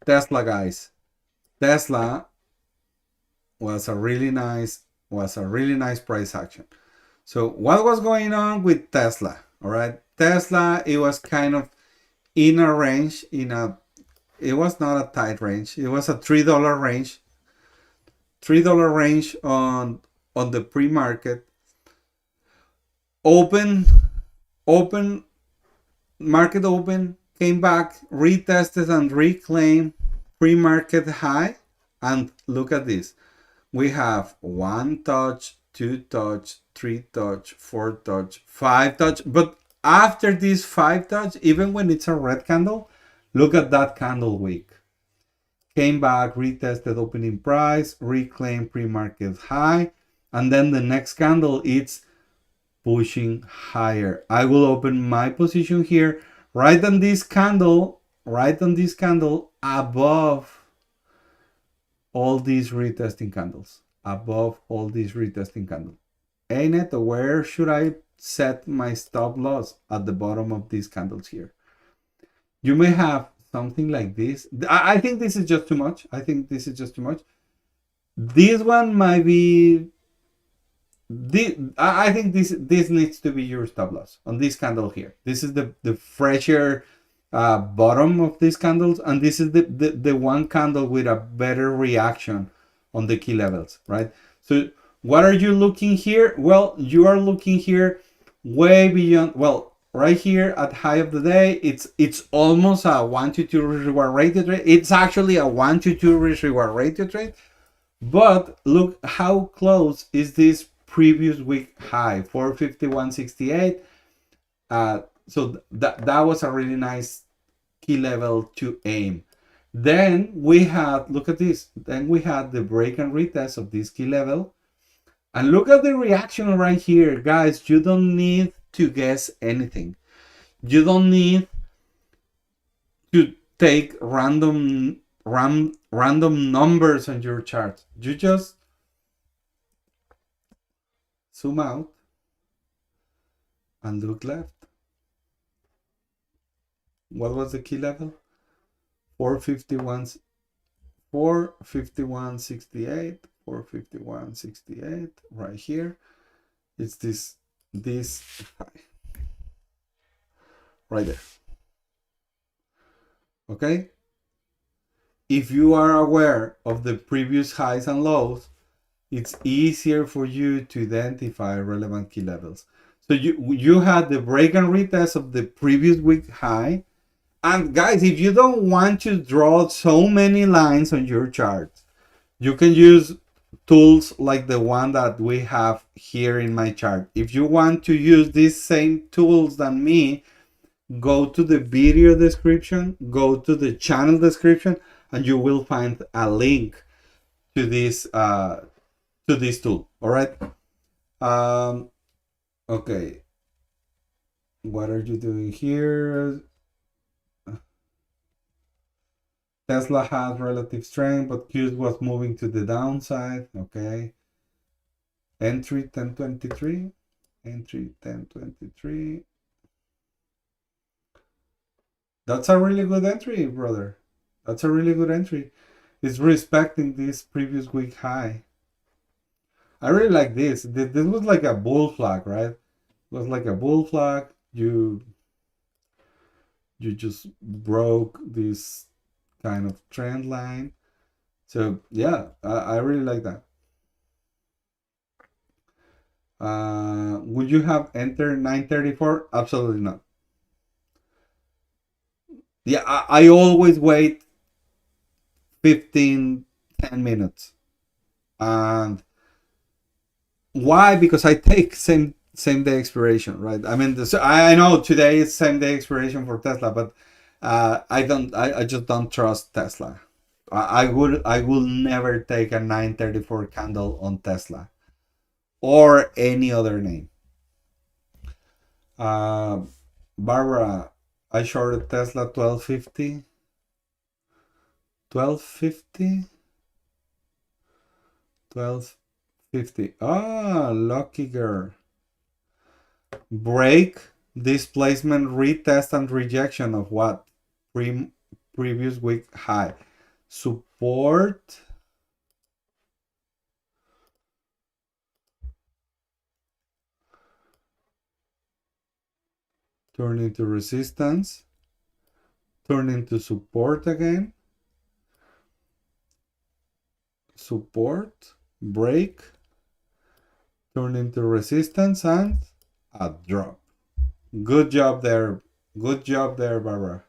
Tesla, guys. Tesla was a really nice price action. So what was going on with Tesla? All right, Tesla, it was kind of in a range, it was not a tight range. It was a $3 range, on the pre-market. Open, open, market open, came back, retested and reclaimed pre-market high. And look at this. We have 1 touch, 2 touch, 3 touch, 4 touch, 5 touch. But after this 5 touch, even when it's a red candle, look at that candle wick. Came back, retested opening price, reclaimed pre-market high, and then the next candle, it's pushing higher. I will open my position here, right on this candle, above all these retesting candles, Hey Neto, where should I set my stop loss? At the bottom of these candles here. You may have something like this. I think this is just too much. This one might be, I think this needs to be your stop loss on this candle here. This is the fresher bottom of these candles, and this is the one candle with a better reaction on the key levels, right? So what are you looking here? Well, you are looking here way beyond, well, right here at high of the day, it's almost a 1 to 2 risk reward ratio trade. It's actually a 1 to 2 risk reward ratio trade. But look how close is this previous week high, 451.68. So that was a really nice key level to aim. Then we had, look at this, then we had the break and retest of this key level. And look at the reaction right here, guys. You don't need to guess anything. You don't need to take random numbers on your chart. You just zoom out and look left. What was the key level? 451.68, 451.68 right here. It's this high right there. Okay, if you are aware of the previous highs and lows, it's easier for you to identify relevant key levels. So you had the break and retest of the previous week high. And guys, if you don't want to draw so many lines on your chart, you can use tools like the one that we have here in my chart. If you want to use these same tools than me, go to the video description, go to the channel description, and you will find a link to this tool. All right. Okay. What are you doing here? Tesla has relative strength, but Qs was moving to the downside. Okay. Entry 1023. Entry 1023. That's a really good entry, brother. That's a really good entry. It's respecting this previous week high. I really like this. This was like a bull flag, right? It was like a bull flag. You just broke this kind of trend line. So yeah, I really like that. Would you have entered 934? Absolutely not. Yeah, I always wait 10 minutes. And why? Because I take same day expiration, right? I mean, I know today is same day expiration for Tesla, but I just don't trust Tesla. I will never take a 934 candle on Tesla or any other name. Barbara, I shorted Tesla 1250. 1250. Ah, lucky girl. Break Displacement, retest, and rejection of what? Previous week high. Support. Turn into resistance. Turn into support again. Support. Break. Turn into resistance and a drop. Good job there. Good job there, Barbara.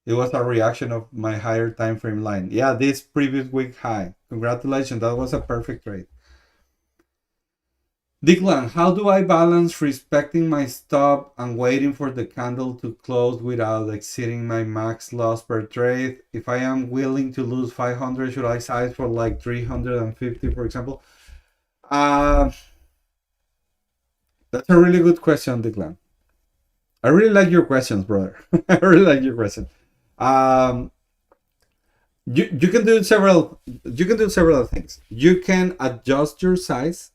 It was a reaction of my higher time frame line. Yeah, this previous week high. Congratulations. That was a perfect trade. Declan, how do I balance respecting my stop and waiting for the candle to close without exceeding my max loss per trade? If I am willing to lose 500, should I size for like 350, for example? That's a really good question, Declan. I really like your questions, brother. I really like your question. Um, you can do several things. You can adjust your size.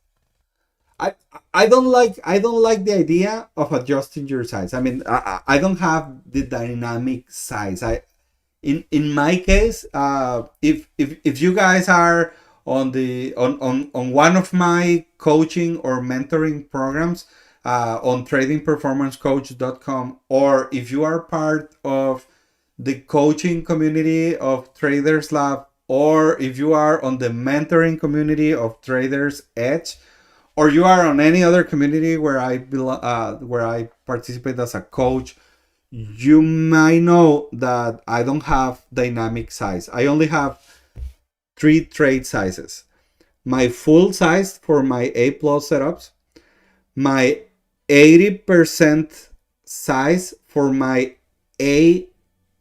I I don't like the idea of adjusting your size. I mean, I don't have the dynamic size. In my case, if you guys are on the on one of my coaching or mentoring programs on tradingperformancecoach.com, or if you are part of the coaching community of Traders Lab, or if you are on the mentoring community of Traders Edge, or you are on any other community where where I participate as a coach, you might know that I don't have dynamic size. I only have 3 trade sizes: my full size for my A plus setups, my 80% size for my A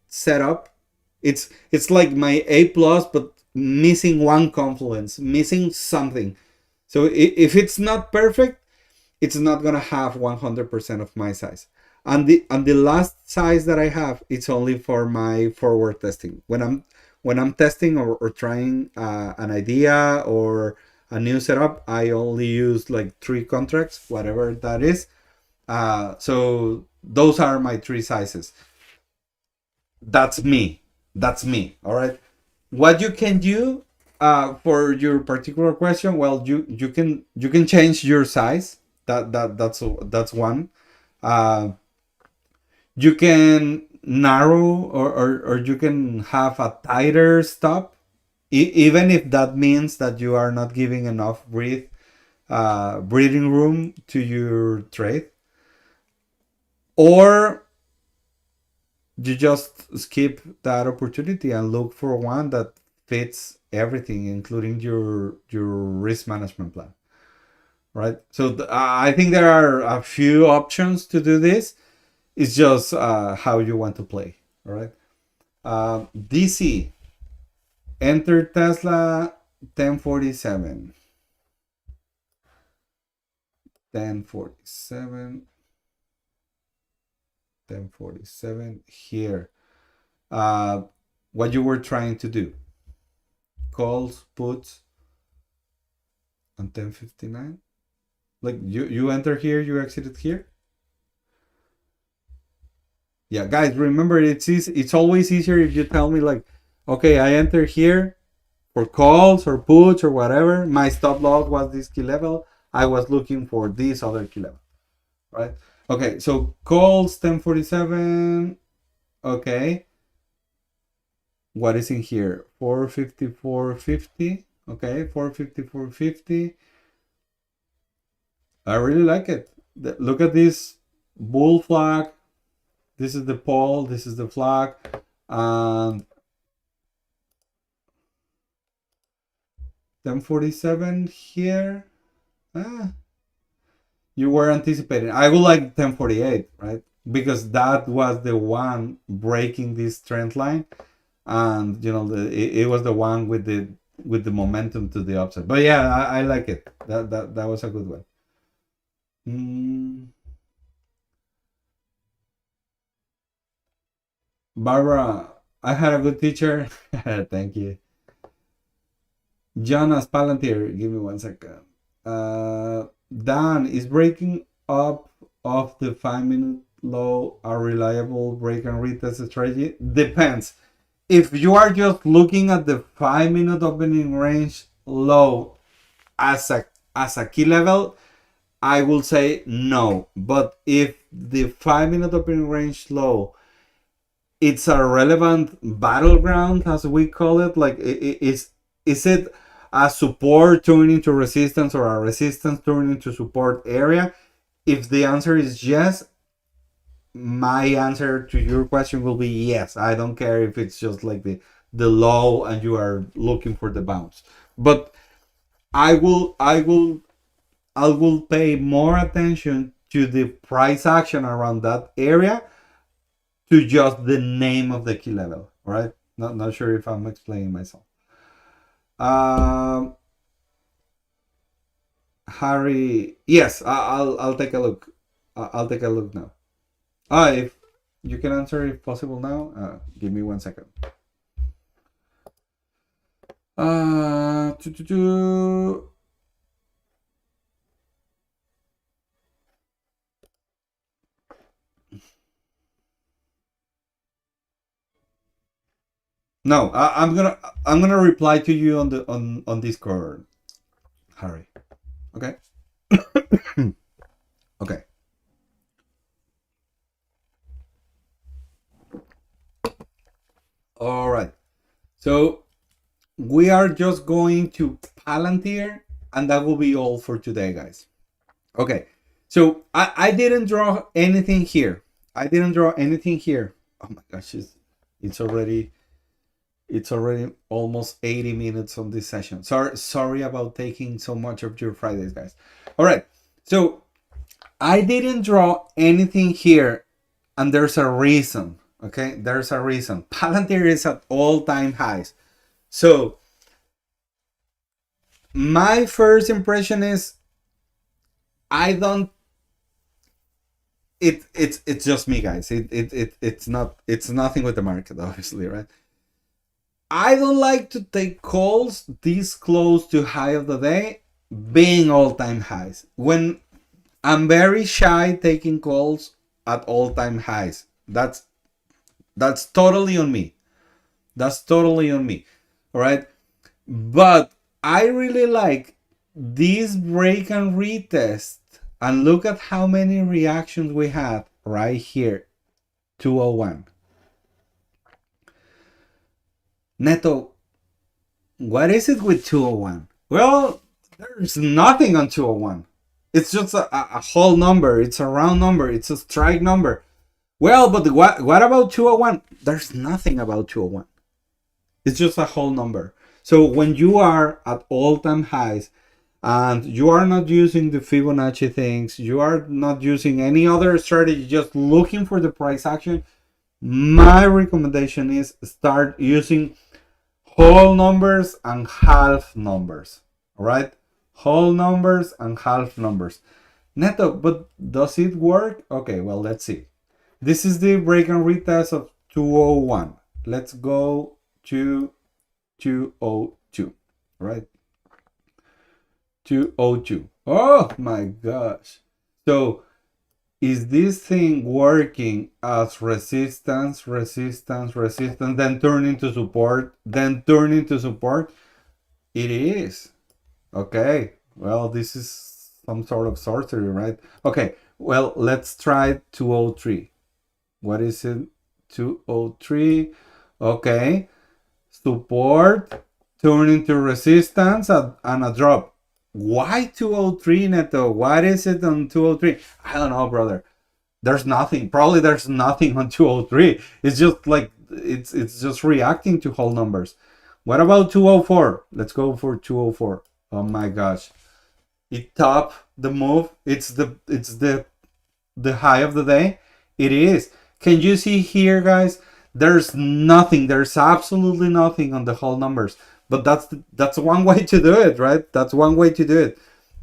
setup. It's like my A plus, but missing one confluence, missing something. So if it's not perfect, it's not gonna have 100% of my size. And the last size that I have, it's only for my forward testing. When I'm testing or trying an idea or a new setup, I only use like 3 contracts, whatever that is. So those are my 3 sizes. That's me. That's me. All right. What you can do for your particular question, well, you can change your size. That's one. Uh, you can narrow or you can have a tighter stop, even if that means that you are not giving enough breathing room to your trade, or you just skip that opportunity and look for one that fits everything, including your risk management plan, right? So I think there are a few options to do this. It's just how you want to play, all right? DC, enter Tesla 1047. 1047. 1047 here. What you were trying to do: calls, puts on 1059. Like you enter here, you exited here. Yeah, guys, remember, it's always easier if you tell me, like, okay, I enter here for calls or puts or whatever. My stop loss was this key level. I was looking for this other key level, right? Okay, so calls 1047. Okay, what is in here? 454.50. Okay, 454.50. I really like it. Look at this bull flag. This is the pole. This is the flag. And 1047 here. You were anticipating. I would like 1048, right? Because that was the one breaking this trend line, and it was the one with the momentum to the upside. But yeah, I like it. That was a good one. Barbara, I had a good teacher. Thank you. Jonas Palantir, give me 1 second. Dan is breaking up of the 5-minute low a reliable break and retest strategy? Depends. If you are just looking at the 5-minute opening range low as a key level, I will say no. But if the 5-minute opening range low, it's a relevant battleground, as we call it, like is it a support turning into resistance or a resistance turning into support area? If the answer is yes, my answer to your question will be yes. I don't care if it's just like the low and you are looking for the bounce. But I will pay more attention to the price action around that area to just the name of the key level, right? Not sure if I'm explaining myself. Harry, yes, I'll take a look. I'll take a look now. If you can answer if possible now, give me 1 second. Uh, to, to, to. No, I'm gonna reply to you on the on Discord, Harry. Okay. Okay. All right. So we are just going to Palantir, and that will be all for today, guys. Okay. So I didn't draw anything here. I didn't draw anything here. Oh my gosh, it's already almost 80 minutes on this session. Sorry about taking so much of your Fridays, guys. All right. So I didn't draw anything here, and there's a reason. Okay, there's a reason. Palantir is at all-time highs. So my first impression is I don't. It's just me, guys. It's nothing with the market, obviously, right? I don't like to take calls this close to high of the day, being all-time highs. When I'm very shy taking calls at all-time highs. That's totally on me. That's totally on me. All right. But I really like this break and retest. And look at how many reactions we had right here. 201. Neto, what is it with 201? Well, there's nothing on 201. It's just a whole number. It's a round number. It's a strike number. Well, but what about 201? There's nothing about 201. It's just a whole number. So when you are at all-time highs and you are not using the Fibonacci things, you are not using any other strategy, just looking for the price action, my recommendation is start using whole numbers and half numbers. All right? Whole numbers and half numbers. Neto, but does it work? Okay, well, let's see. This is the break and retest of 201. Let's go to 202, right? 202. Oh my gosh. So is this thing working as resistance, then turn into support, then turn into support? It is. Okay. Well, this is some sort of sorcery, right? Okay. Well, let's try 203. What is it? 203. Okay. Support, turn into resistance, and a drop. Why 203, Neto? What is it on 203? I don't know, brother. There's nothing. Probably there's nothing on 203. It's just like it's just reacting to whole numbers. What about 204? Let's go for 204. Oh my gosh. It topped the move. It's the high of the day. It is. Can you see here, guys? There's nothing. There's absolutely nothing on the whole numbers. But that's one way to do it, right? That's one way to do it.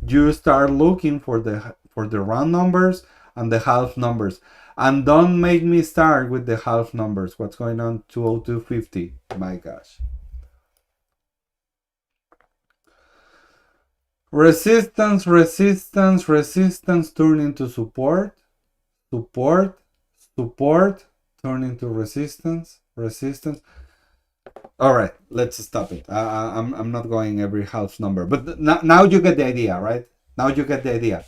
You start looking for the round numbers and the half numbers. And don't make me start with the half numbers. What's going on? 202.50. My gosh. Resistance, turn into support. support, support, turn into resistance, resistance. All right, let's stop it. I'm not going every half number, but now you get the idea, right? Now you get the idea.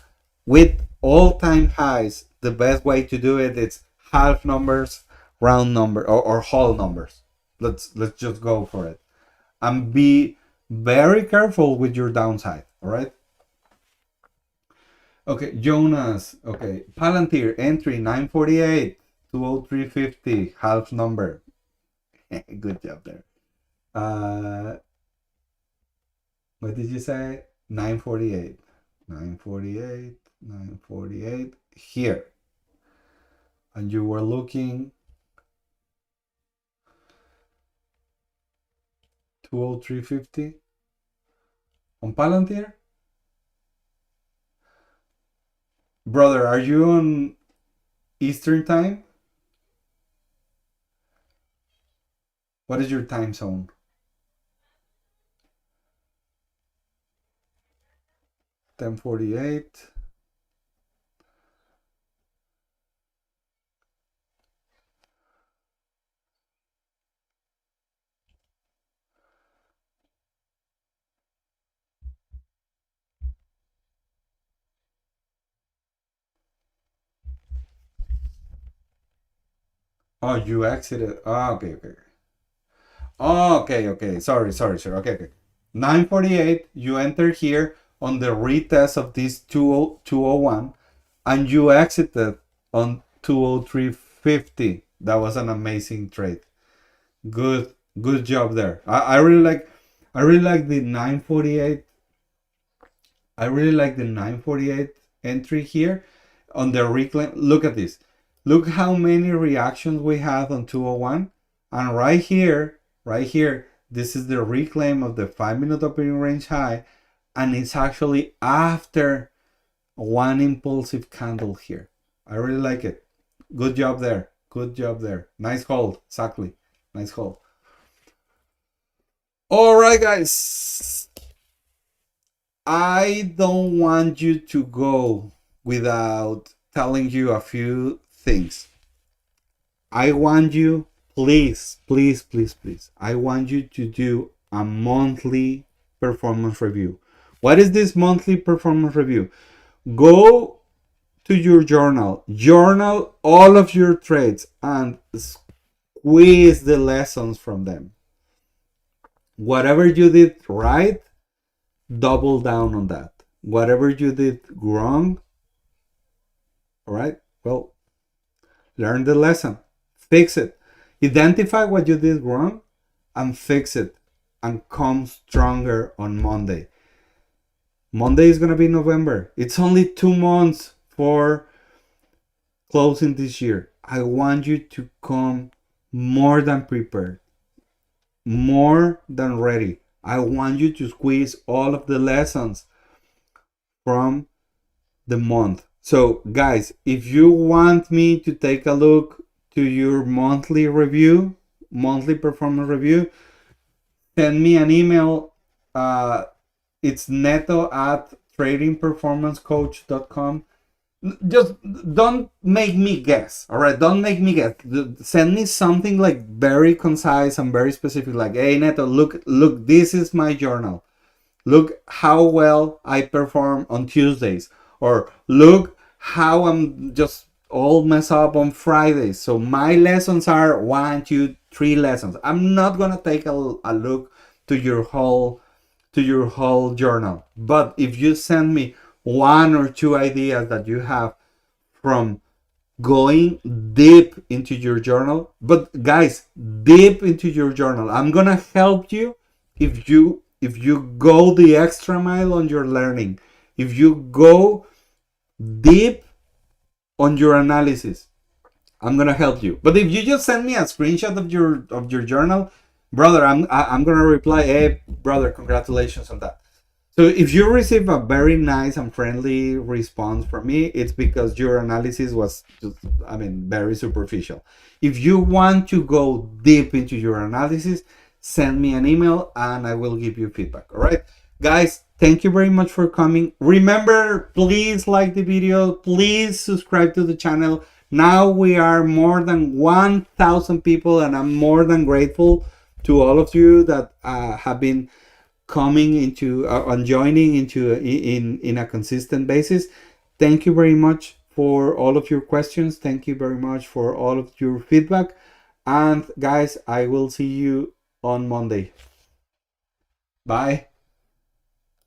With all-time highs, the best way to do it is half numbers, round number, or whole numbers. Let's just go for it, and be very careful with your downside. All right. Okay, Jonas. Okay, Palantir entry 948, 203.50, half number. Good job there. What did you say? 948. 948. 948. Here. And you were looking 203.50 on Palantir? Brother, are you on Eastern time? What is your time zone? 10:48. Oh, you exited. Oh, okay, okay. Oh, okay, okay. Sorry. Okay, okay. 9:48. You enter here on the retest of this 201, and you exited on 203.50. That was an amazing trade. Good job there. I really like the 9:48. I really like the 9:48 entry here on the reclaim. Look at this. Look how many reactions we had on 201, and right here, this is the reclaim of the 5-minute opening range high, and it's actually after one impulsive candle here. I really like it. Good job there. Good job there. Nice hold. Exactly. Nice hold. All right, guys. I don't want you to go without telling you a few things. I want you, please, I want you to do a monthly performance review. What is this monthly performance review? Go to your journal all of your trades and squeeze the lessons from them. Whatever you did right, double down on that. Whatever you did wrong, all right, well, learn the lesson, fix it, identify what you did wrong and fix it, and come stronger on Monday. Monday is going to be November. It's only 2 months for closing this year. I want you to come more than prepared, more than ready. I want you to squeeze all of the lessons from the month. So guys, if you want me to take a look to your monthly review, monthly performance review, send me an email. It's neto@tradingperformancecoach.com. Just don't make me guess. All right, don't make me guess. Send me something like very concise and very specific, like, hey Neto, look, this is my journal. Look how well I perform on Tuesdays, or look how I'm just all mess up on Fridays. So my lessons are 1, 2, 3 lessons. I'm not gonna take a look to your whole journal. But if you send me 1 or 2 ideas that you have from going deep into your journal, but guys, deep into your journal, I'm gonna help you if you go the extra mile on your learning, if you go deep on your analysis, I'm gonna help you. But if you just send me a screenshot of your journal, brother, I'm gonna reply, hey brother, congratulations on that. So if you receive a very nice and friendly response from me, it's because your analysis was just, very superficial. If you want to go deep into your analysis, send me an email and I will give you feedback. All right, guys, thank you very much for coming. Remember, please like the video, please subscribe to the channel, Now we are more than 1,000 people, and I'm more than grateful to all of you that have been coming into and joining into in a consistent basis. Thank you very much for all of your questions. Thank you very much for all of your feedback. And guys, I will see you on Monday. Bye.